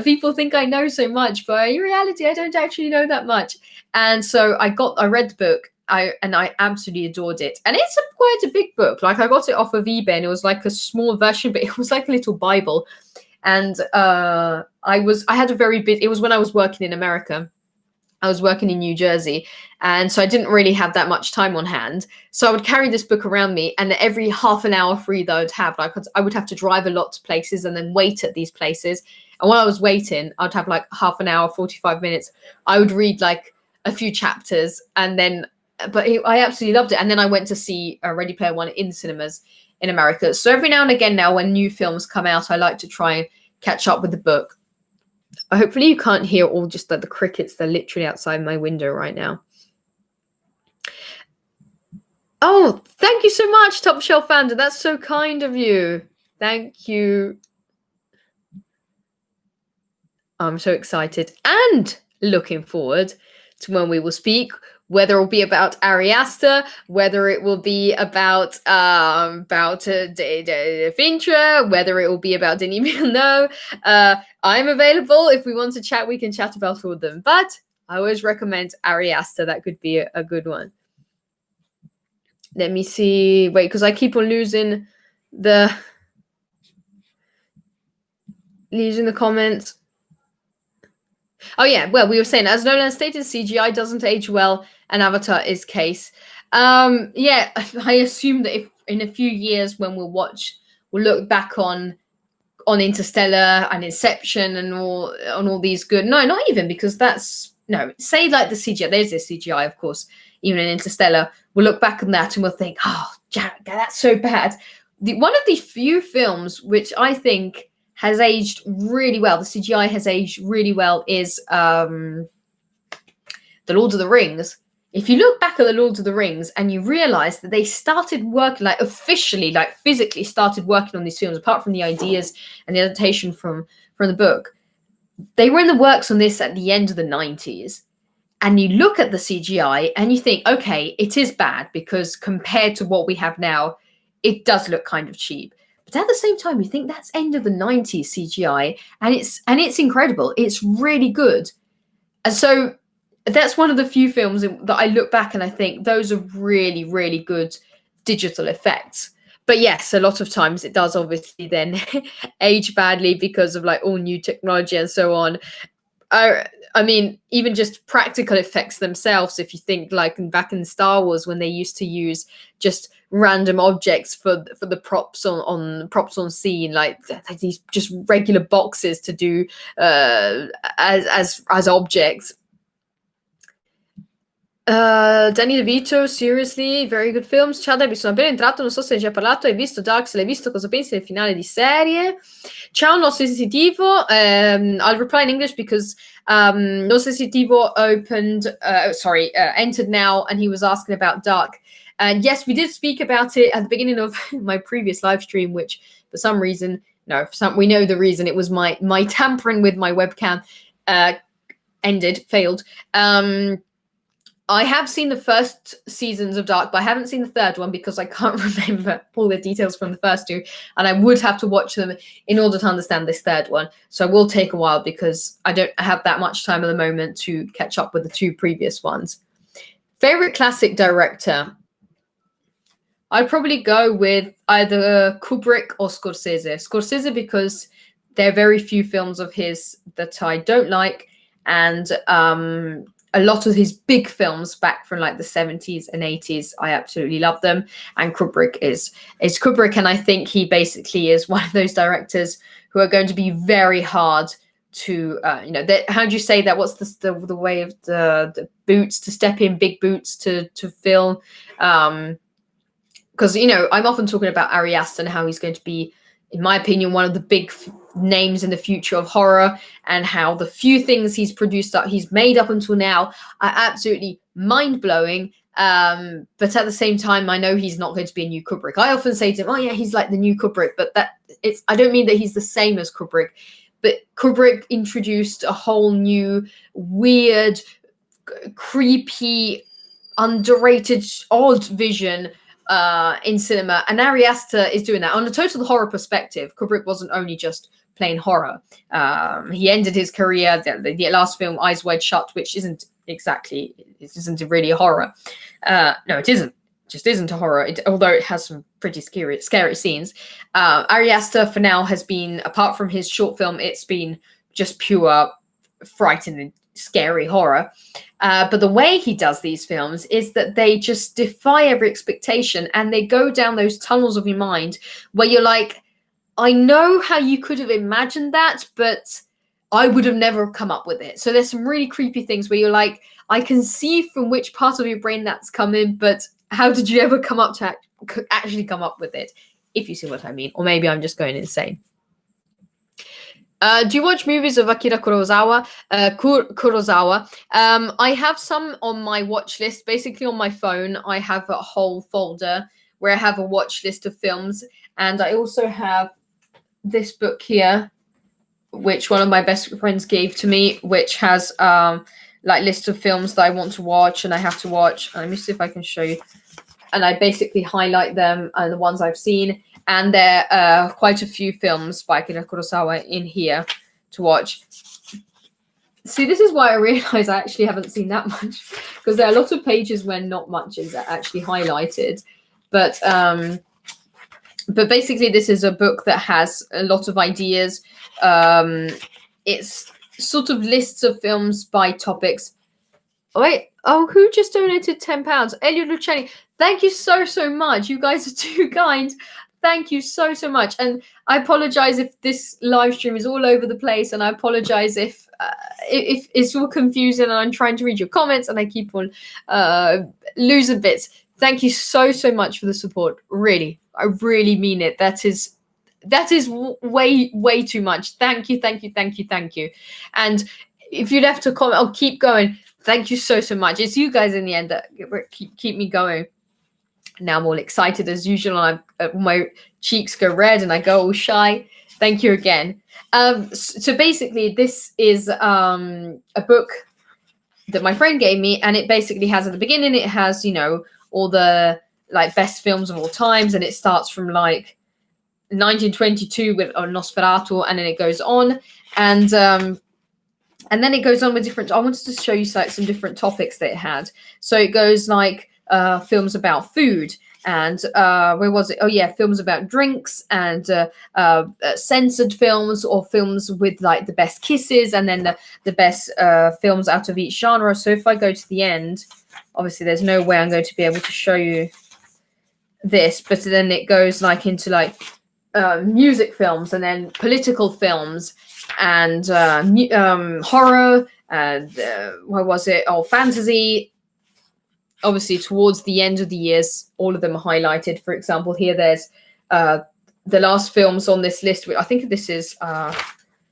People think I know so much, but in reality, I don't actually know that much. And so I read the book, and I absolutely adored it. And it's quite a big book. Like I got it off of eBay, and it was like a small version, but it was like a little Bible. And I had a very big. It was when I was working in America. I was working in New Jersey, and so I didn't really have that much time on hand. So I would carry this book around me, and every half an hour free that I would have, like I would have to drive a lot to places and then wait at these places. And while I was waiting, I'd have like half an hour, 45 minutes. I would read like a few chapters, and then, I absolutely loved it. And then I went to see Ready Player One in cinemas in America. So every now and again now, when new films come out, I like to try and catch up with the book. Hopefully you can't hear all just the crickets. They're literally outside my window right now. Oh, thank you so much, Top Shelf Founder. That's so kind of you. Thank you. I'm so excited and looking forward to when we will speak, whether it will be about Ari Aster, whether it will be about Fincher, whether it will be about Denis Villeneuve. I'm available. If we want to chat, we can chat about all of them. But I always recommend Ari Aster. That could be a good one. Let me see. Wait, because I keep on losing the comments. Oh yeah, well, we were saying, as Nolan stated, CGI doesn't age well, and Avatar is case. Yeah, I assume that if in a few years when we'll look back on Interstellar and Inception and all these good. No, not even, because say like the CGI. There's this CGI, of course, even in Interstellar. We'll look back on that and we'll think, oh, Jack, that's so bad. One of the few films which I think has aged really well, the CGI has aged really well, is The Lord of the Rings. If you look back at The Lord of the Rings and you realize that they started working, like officially, like physically started working on these films, apart from the ideas and the adaptation from the book, they were in the works on this at the end of the 90s. And you look at the CGI and you think, okay, it is bad because compared to what we have now, it does look kind of cheap. But at the same time, you think that's end of the 90s CGI, and it's incredible. It's really good. And so that's one of the few films that I look back and I think those are really, really good digital effects. But yes, a lot of times it does obviously then age badly because of like all new technology and so on. I mean, even just practical effects themselves, if you think like back in Star Wars when they used to use just random objects for the props on scene, like these just regular boxes to do as objects. Danny DeVito, seriously, very good films. Ciao Debbie, sono appena entrato, non so se hai già parlato, hai visto Dark, se l'hai visto, cosa pensi del finale di serie? Ciao No Sensitivo, I'll reply in English because No Sensitivo entered now, and he was asking about Dark. And yes, we did speak about it at the beginning of my previous live stream, which for some reason, we know the reason, it was my tampering with my webcam failed. I have seen the first seasons of Dark, but I haven't seen the third one because I can't remember all the details from the first two, and I would have to watch them in order to understand this third one. So it will take a while because I don't have that much time at the moment to catch up with the two previous ones. Favorite classic director? I'd probably go with either Kubrick or Scorsese. Scorsese because there are very few films of his that I don't like, and a lot of his big films back from like the 70s and 80s, I absolutely love them. And Kubrick is Kubrick, and I think he basically is one of those directors who are going to be very hard to, how do you say that? What's the way of the boots to step in, big boots to film? Because, I'm often talking about Ari Aster and how he's going to be, in my opinion, one of the big names in the future of horror, and how the few things he's produced that he's made up until now are absolutely mind-blowing. But at the same time, I know he's not going to be a new Kubrick. I often say to him, oh yeah, he's like the new Kubrick, but I don't mean that he's the same as Kubrick, but Kubrick introduced a whole new, weird, creepy, underrated, odd vision in cinema, and Ari Aster is doing that on a total horror perspective. Kubrick wasn't only just playing horror. He ended his career, the last film, Eyes Wide Shut, which isn't really a horror. No, it isn't. It just isn't a horror, although it has some pretty scary scenes. Ari Aster, for now, has been, apart from his short film, it's been just pure frightening, scary horror. But the way he does these films is that they just defy every expectation, and they go down those tunnels of your mind where you're like, I know how you could have imagined that, but I would have never come up with it. So there's some really creepy things where you're like, I can see from which part of your brain that's coming, but how did you ever come up to actually come up with it? If you see what I mean. Or maybe I'm just going insane. Do you watch movies of Akira Kurosawa? Kurosawa. I have some on my watch list. Basically, on my phone, I have a whole folder where I have a watch list of films, and I also have this book here, which one of my best friends gave to me, which has like list of films that I want to watch and I have to watch. Let me see if I can show you. And I basically highlight them and the ones I've seen. And there are quite a few films by Akira Kurosawa in here to watch. See, this is why I realize I actually haven't seen that much, because there are a lot of pages where not much is actually highlighted. But basically, this is a book that has a lot of ideas. It's sort of lists of films by topics. Wait, oh, who just donated £10? Elliot Luciani. Thank you so much. You guys are too kind. Thank you so much. And I apologize if this live stream is all over the place, and I apologize if it's all confusing and I'm trying to read your comments and I keep on losing bits. Thank you so much for the support. Really, I really mean it. That is way too much. Thank you. And if you left a comment, I'll keep going. Thank you so much. It's you guys in the end that keep me going. Now I'm all excited as usual, and my cheeks go red and I go all shy. Thank you again. So basically, this is a book that my friend gave me, and it basically has at the beginning, it has, you know, all the like best films of all times, and it starts from like 1922 with Nosferatu, and then it goes on, and then it goes on with different. I wanted to show you like some different topics that it had. So it goes like films about food, and where was it? Oh yeah, films about drinks, and censored films, or films with like the best kisses, and then the best films out of each genre. So if I go to the end, obviously there's no way I'm going to be able to show you this, but then it goes like into like music films, and then political films, and horror, and what was it? Oh, fantasy. Obviously, towards the end of the years, all of them are highlighted. For example, here there's the last films on this list. I think this is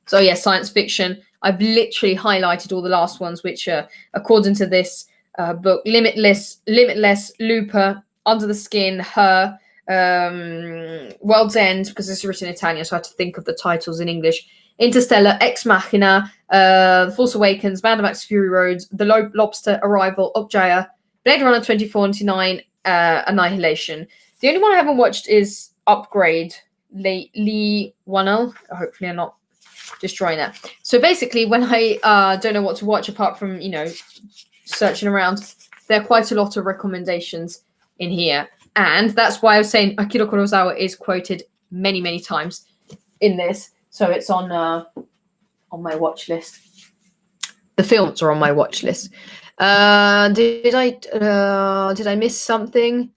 so yeah, science fiction. I've literally highlighted all the last ones, which are according to this book: Limitless, Looper, Under the Skin, Her, World's End, because this is written in Italian, so I had to think of the titles in English. Interstellar, Ex Machina, Force Awakens, Mad Max Fury Road, The Lobster, Arrival, Obja, Blade Runner 2049, Annihilation. The only one I haven't watched is Upgrade, Lee Wannell. Hopefully I'm not destroying that. So basically, when I don't know what to watch apart from, you know, searching around, there are quite a lot of recommendations in here. And that's why I was saying Akira Kurosawa is quoted many times in this. So it's on my watch list. The films are on my watch list. Did I miss something?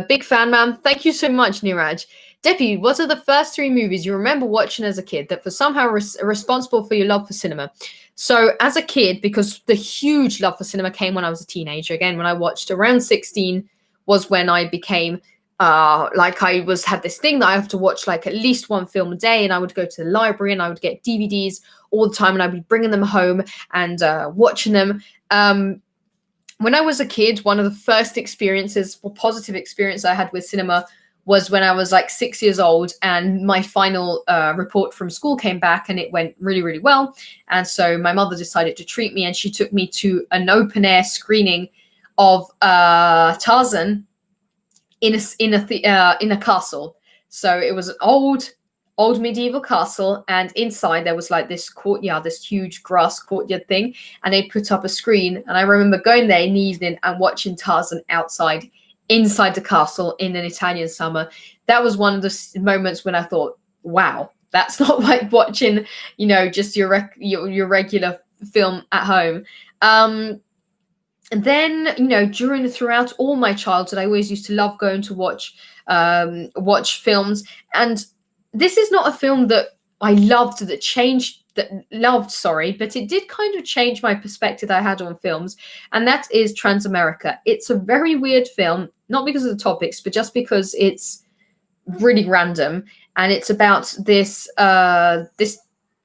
Big fan, man. Thank you so much, Niraj. Debbie, what are the first 3 movies you remember watching as a kid that were somehow responsible for your love for cinema? So as a kid, because the huge love for cinema came when I was a teenager. Again, when I watched around 16 was when I became like I had this thing that I have to watch like at least one film a day, and I would go to the library and I would get DVDs all the time, and I'd be bringing them home and watching them. When I was a kid, one of the first experiences or positive experience I had with cinema was when I was like 6 years old, and my final report from school came back, and it went really well. And so my mother decided to treat me, and she took me to an open air screening of Tarzan in a castle. So it was an old medieval castle, and inside there was like this courtyard, this huge grass courtyard thing, and they put up a screen. And I remember going there in the evening and watching Tarzan inside the castle in an Italian summer. That was one of the moments when I thought, wow, that's not like watching, you know, just your regular film at home. And then, you know, throughout all my childhood, I always used to love going to watch films. And this is not a film that I loved, but it did kind of change my perspective I had on films. And that is Transamerica. It's a very weird film, not because of the topics, but just because it's really random. And it's about this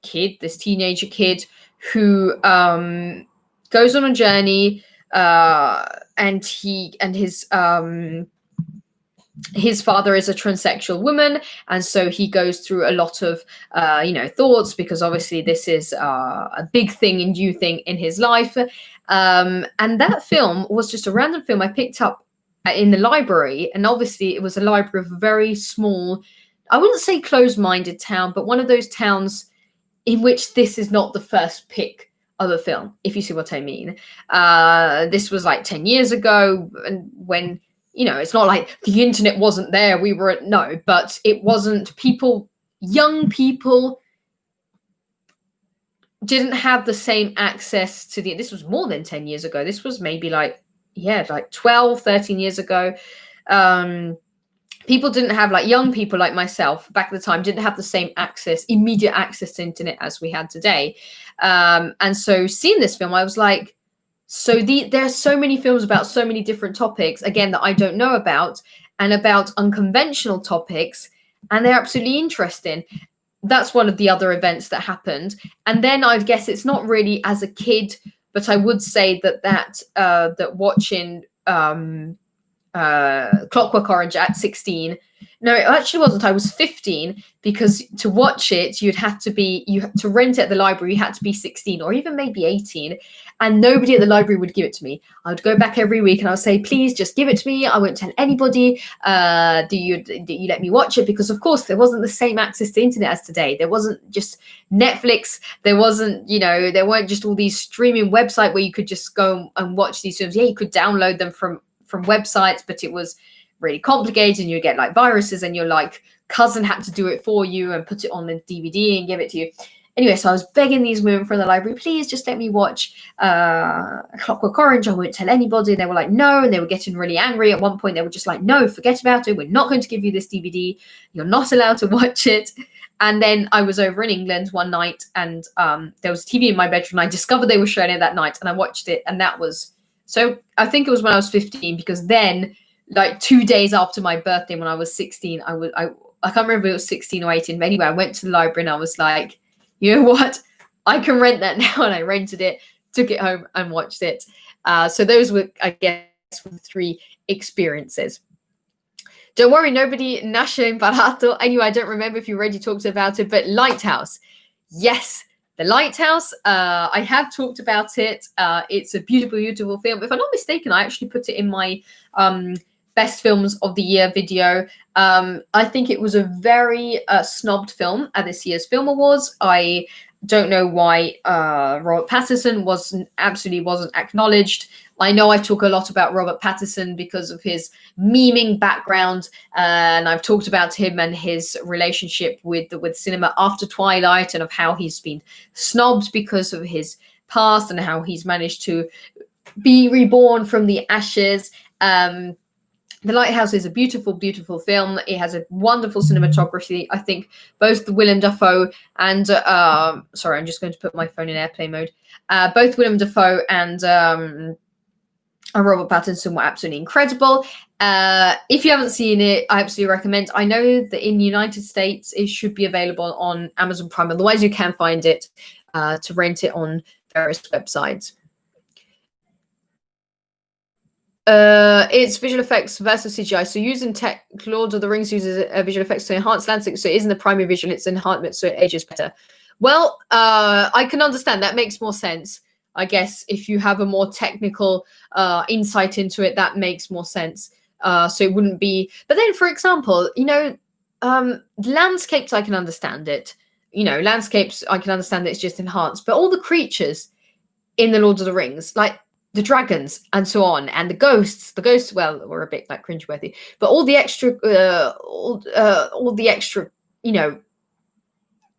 kid, this teenager kid, who goes on a journey, and his father is a transsexual woman, and so he goes through a lot of thoughts, because obviously this is a big thing and new thing in his life. And that film was just a random film I picked up in the library, and obviously it was a library of a very small, I wouldn't say closed-minded town, but one of those towns in which this is not the first pick of a film, if you see what I mean. This was like 10 years ago, and when, it's not like the internet wasn't there. But it wasn't, young people didn't have the same access to this was more than 10 years ago. This was maybe like 12, 13 years ago. People didn't have, like, young people like myself back at the time didn't have the same immediate access to internet as we had today. And so seeing this film, I was like, there are so many films about so many different topics, again, that I don't know about, and about unconventional topics, and they're absolutely interesting. That's one of the other events that happened. And then I guess it's not really as a kid, but I would say that watching Clockwork Orange at 16. No, it actually wasn't. I was 15, because to watch it, you had to rent it at the library. You had to be 16 or even maybe 18, and nobody at the library would give it to me. I would go back every week and I would say, please just give it to me. I won't tell anybody. Do you let me watch it? Because of course there wasn't the same access to internet as today. There wasn't just Netflix. There wasn't, there weren't just all these streaming websites where you could just go and watch these films. Yeah, you could download them from websites, but it was really complicated, and you get like viruses, and your like cousin had to do it for you and put it on the DVD and give it to you. Anyway, so I was begging these women from the library, please just let me watch Clockwork Orange. I won't tell anybody. They were like, no, and they were getting really angry. At one point, they were just like, no, forget about it. We're not going to give you this DVD. You're not allowed to watch it. And then I was over in England one night, and there was a TV in my bedroom. I discovered they were showing it that night, and I watched it, and that was... So I think it was when I was 15, because then, like 2 days after my birthday, when I was 16, I can't remember if it was 16 or 18, but anyway, I went to the library and I was like, you know what? I can rent that now. And I rented it, took it home and watched it. So those were, I guess, 3 experiences. Don't worry, nobody nasce imparato. Anyway, I don't remember if you already talked about it, but Lighthouse. Yes. The Lighthouse, I have talked about it. It's a beautiful, beautiful film. If I'm not mistaken, I actually put it in my best films of the year video. I think it was a very snubbed film at this year's Film Awards. I don't know why Robert Pattinson absolutely wasn't acknowledged. I know I talk a lot about Robert Pattinson because of his memeing background, and I've talked about him and his relationship with cinema after Twilight, and of how he's been snobbed because of his past and how he's managed to be reborn from the ashes. The Lighthouse is a beautiful, beautiful film. It has a wonderful cinematography. I think both Willem Dafoe and sorry, I'm just going to put my phone in airplane mode. Both Willem Dafoe and Robert Pattinson were absolutely incredible. If you haven't seen it, I absolutely recommend. I know that in the United States it should be available on Amazon Prime. Otherwise, you can find it to rent it on various websites. It's visual effects versus CGI. So using tech, Lord of the Rings uses visual effects to enhance landscape. So it isn't the primary visual, it's enhancement, so it ages better. Well, I can understand that makes more sense. I guess if you have a more technical insight into it, that makes more sense. So it wouldn't be. But then, for example, landscapes, I can understand it. Landscapes, I can understand that it's just enhanced. But all the creatures in the Lord of the Rings, like the dragons and so on, and the ghosts, well, were a bit like cringeworthy. But all the extra,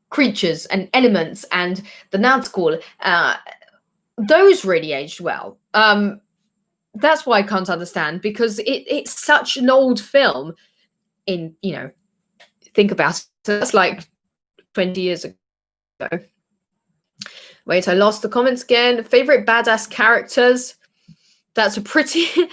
creatures and elements and the Nazgul, those really aged well. That's why I can't understand, because it's such an old film. Think about it. That's like 20 years ago. Wait, I lost the comments again. Favorite badass characters. That's a pretty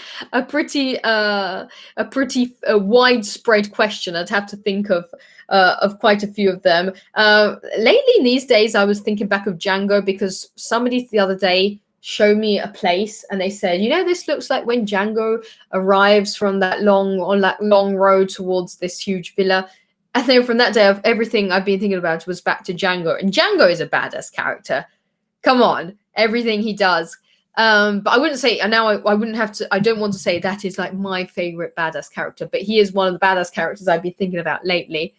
widespread question. I'd have to think of of quite a few of them. Lately, these days, I was thinking back of Django because somebody the other day showed me a place and they said, you know, this looks like when Django arrives from that long road towards this huge villa. And then from that day, of everything I've been thinking about was back to Django. And Django is a badass character. Come on, everything he does. But I wouldn't say, and now I wouldn't have to, I don't want to say that is like my favorite badass character, but he is one of the badass characters I've been thinking about lately.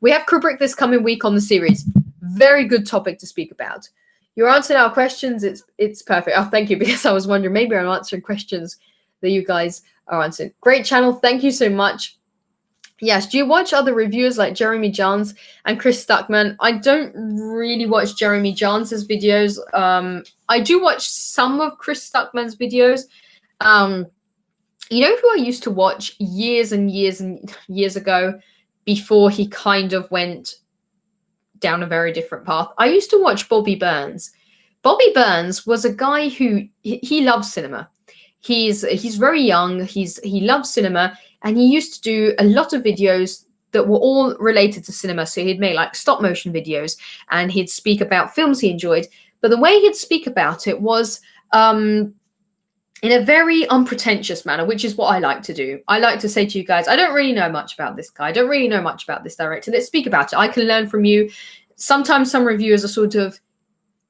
We have Kubrick this coming week on the series. Very good topic to speak about. You're answering our questions. It's perfect. Oh, thank you, because I was wondering, maybe I'm answering questions that you guys are answering. Great channel. Thank you so much. Yes, do you watch other reviewers like Jeremy Jahns and Chris Stuckman? I don't really watch Jeremy Jahns' videos. I do watch some of Chris Stuckman's videos. You know who I used to watch years and years ago before he kind of went down a very different path? I used to watch Bobby Burns. Bobby Burns was a guy who he loves cinema. He's very young. He loves cinema, and he used to do a lot of videos that were all related to cinema. So he'd make like stop motion videos, and he'd speak about films he enjoyed. But the way he'd speak about it was in a very unpretentious manner, which is what I like to do. I like to say to you guys, I don't really know much about this guy. I don't really know much about this director. Let's speak about it. I can learn from you. Sometimes some reviewers are sort of,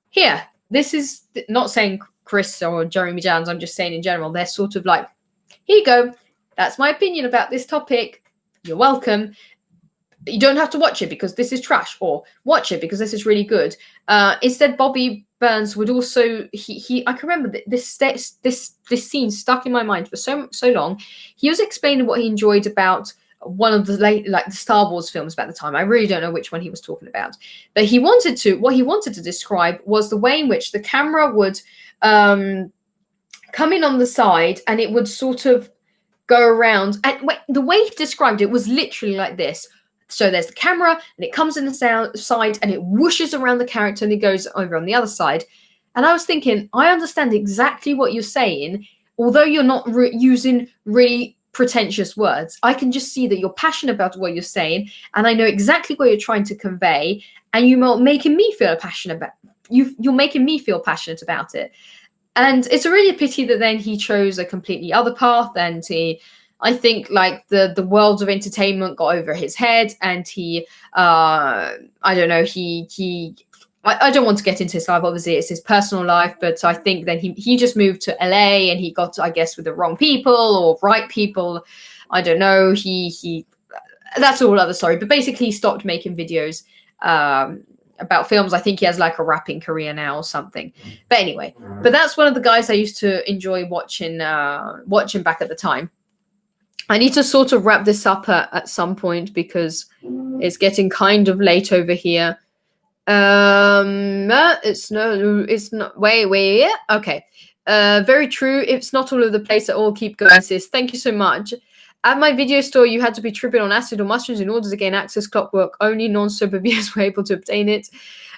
here, this is not saying Chris or Jeremy Jahns, I'm just saying in general, they're sort of like, here you go. That's my opinion about this topic. You're welcome. You don't have to watch it because this is trash, or watch it because this is really good. Instead, Bobby Burns would also, I can remember this scene stuck in my mind for so long. He was explaining what he enjoyed about one of the the Star Wars films about the time. I really don't know which one he was talking about, but what he wanted to describe was the way in which the camera would come in on the side, and it would sort of go around. And the way he described it was literally like this. So there's the camera, and it comes in the side, and it whooshes around the character, and it goes over on the other side. And I was thinking, I understand exactly what you're saying, although you're not using really pretentious words. I can just see that you're passionate about what you're saying, and I know exactly what you're trying to convey, and you're making me feel passionate about. You're making me feel passionate about it. And it's a really a pity that then he chose a completely other path, and I think like the world of entertainment got over his head, and I don't know, I don't want to get into his life, obviously it's his personal life, but I think then he just moved to LA, and he got, I guess, with the wrong people or right people. I don't know, that's all other story, but basically he stopped making videos about films. I think he has like a rapping career now or something. But anyway, but that's one of the guys I used to enjoy watching back at the time. I need to sort of wrap this up at some point because it's getting kind of late over here. It's not. Wait. Okay. Very true. It's not all over the place at all. Keep going, sis. Thank you so much. At my video store, you had to be tripping on acid or mushrooms in order to gain access. Clockwork. Only non-sober viewers were able to obtain it.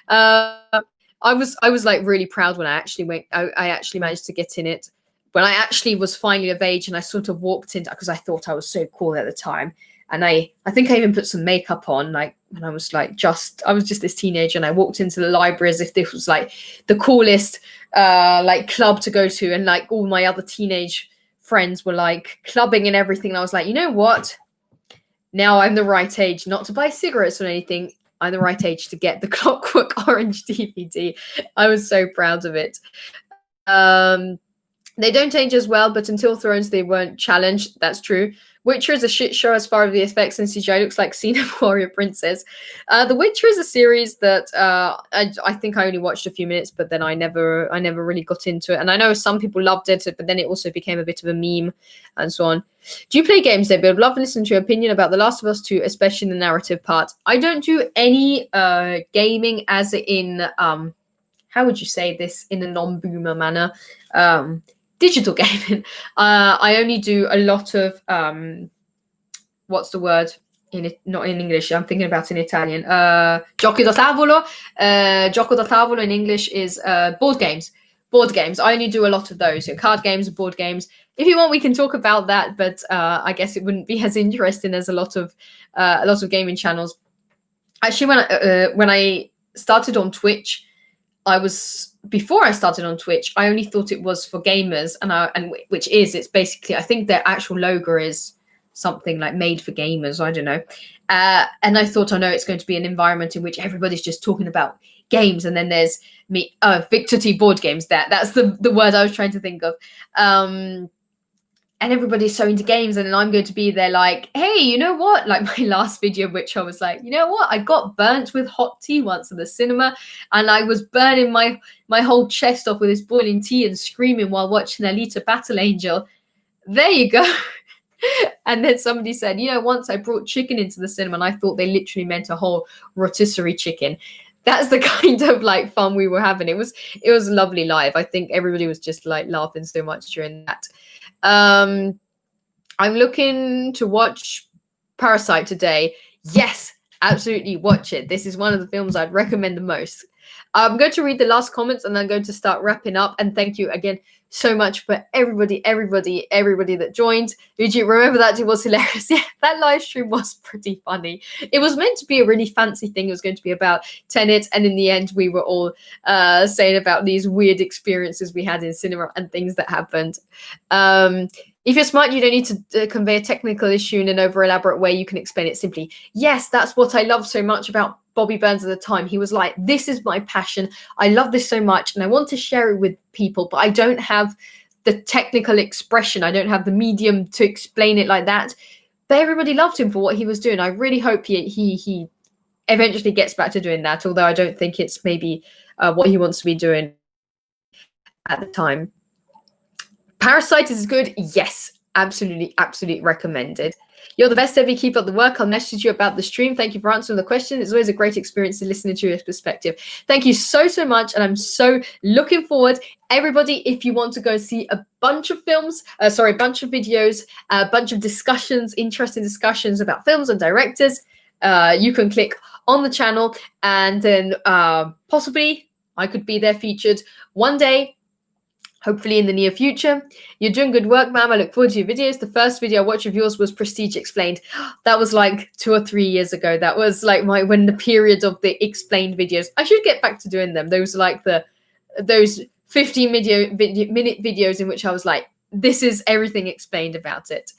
I was like really proud when I actually went. I actually managed to get in it. When I actually was finally of age, and I sort of walked into, because I thought I was so cool at the time, and I think I even put some makeup on, like when I was just this teenager, and I walked into the library as if this was like the coolest like club to go to, and like all my other teenage friends were like clubbing and everything. And I was like, you know what? Now I'm the right age, not to buy cigarettes or anything. I'm the right age to get the Clockwork Orange DVD. I was so proud of it. They don't age as well, but until Thrones, they weren't challenged. That's true. Witcher is a shit show as far as the effects and CGI. Looks like Xena Warrior Princess. The Witcher is a series that I think I only watched a few minutes, but then I never really got into it. And I know some people loved it, but then it also became a bit of a meme and so on. Do you play games, Debbie? I'd love to listen to your opinion about The Last of Us 2, especially in the narrative part. I don't do any gaming as in, how would you say this in a non-boomer manner? Digital gaming. I only do a lot of what's the word not in English, I'm thinking about in Italian. Giochi da tavolo. Gioco da tavolo in English is board games. I only do a lot of those, card games, board games. If you want, we can talk about that, but I guess it wouldn't be as interesting as a lot of gaming channels. Actually, when I started on Twitch, before I started on Twitch, I only thought it was for gamers, and which is, it's basically, I think their actual logo is something like made for gamers. I don't know. And I thought, I know it's going to be an environment in which everybody's just talking about games, and then there's me, Victor T board games. That's the word I was trying to think of. And everybody's so into games, and then I'm going to be there like, hey, you know what? Like my last video, which I was like, you know what? I got burnt with hot tea once in the cinema, and I was burning my whole chest off with this boiling tea and screaming while watching Alita Battle Angel. There you go. And then somebody said, you know, once I brought chicken into the cinema, and I thought they literally meant a whole rotisserie chicken. That's the kind of like fun we were having. It was lovely live. I think everybody was just like laughing so much during that. I'm looking to watch Parasite today. Yes, absolutely watch it. This is one of the films I'd recommend the most. I'm going to read the last comments and I'm going to start wrapping up. And thank you again so much for everybody that joined. Did you remember that? It was hilarious. Yeah, that live stream was pretty funny. It was meant to be a really fancy thing. It was going to be about Tenet, and in the end we were all saying about these weird experiences we had in cinema and things that happened. If you're smart, you don't need to convey a technical issue in an over elaborate way. You can explain it simply. Yes, that's what I love so much about Bobby Burns at the time. He was like, this is my passion. I love this so much and I want to share it with people, but I don't have the technical expression. I don't have the medium to explain it like that. But everybody loved him for what he was doing. I really hope he eventually gets back to doing that, although I don't think it's maybe what he wants to be doing at the time. Parasite is good. Yes, absolutely recommended. You're the best, Debbie. Keep up the work. I'll message you about the stream. Thank you for answering the question. It's always a great experience to listen to your perspective. Thank you so much. And I'm so looking forward. Everybody, if you want to go see a bunch of films, a bunch of videos, a bunch of discussions, interesting discussions about films and directors, you can click on the channel, and then possibly I could be there featured one day. Hopefully in the near future. You're doing good work, ma'am. I look forward to your videos. The first video I watched of yours was Prestige Explained. That was like 2 or 3 years ago. That was like when the period of the explained videos. I should get back to doing them. Those like those 15-minute videos in which I was like, this is everything explained about it.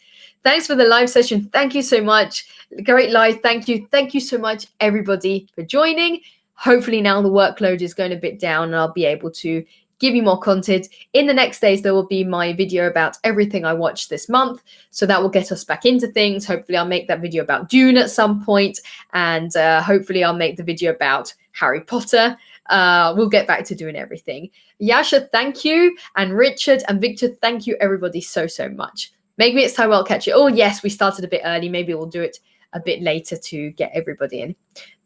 Thanks for the live session. Thank you so much. Great live. Thank you. Thank you so much, everybody, for joining. Hopefully now the workload is going a bit down and I'll be able to give you more content. In the next days, there will be my video about everything I watched this month. So that will get us back into things. Hopefully I'll make that video about Dune at some point. And hopefully I'll make the video about Harry Potter. We'll get back to doing everything. Yasha, thank you. And Richard and Victor, thank you everybody so much. Maybe it's time I'll catch it. Oh yes, we started a bit early. Maybe we'll do it a bit later to get everybody in.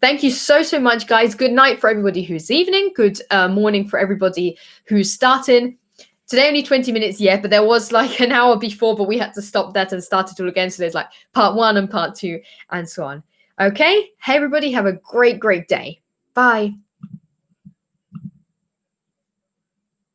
Thank you so much, guys. Good night for everybody who's evening. Good morning for everybody who's starting. Today only 20 minutes, yeah, but there was like an hour before, but we had to stop that and start it all again. So there's like part 1 and part 2 and so on. Okay. Hey, everybody, have a great day. Bye.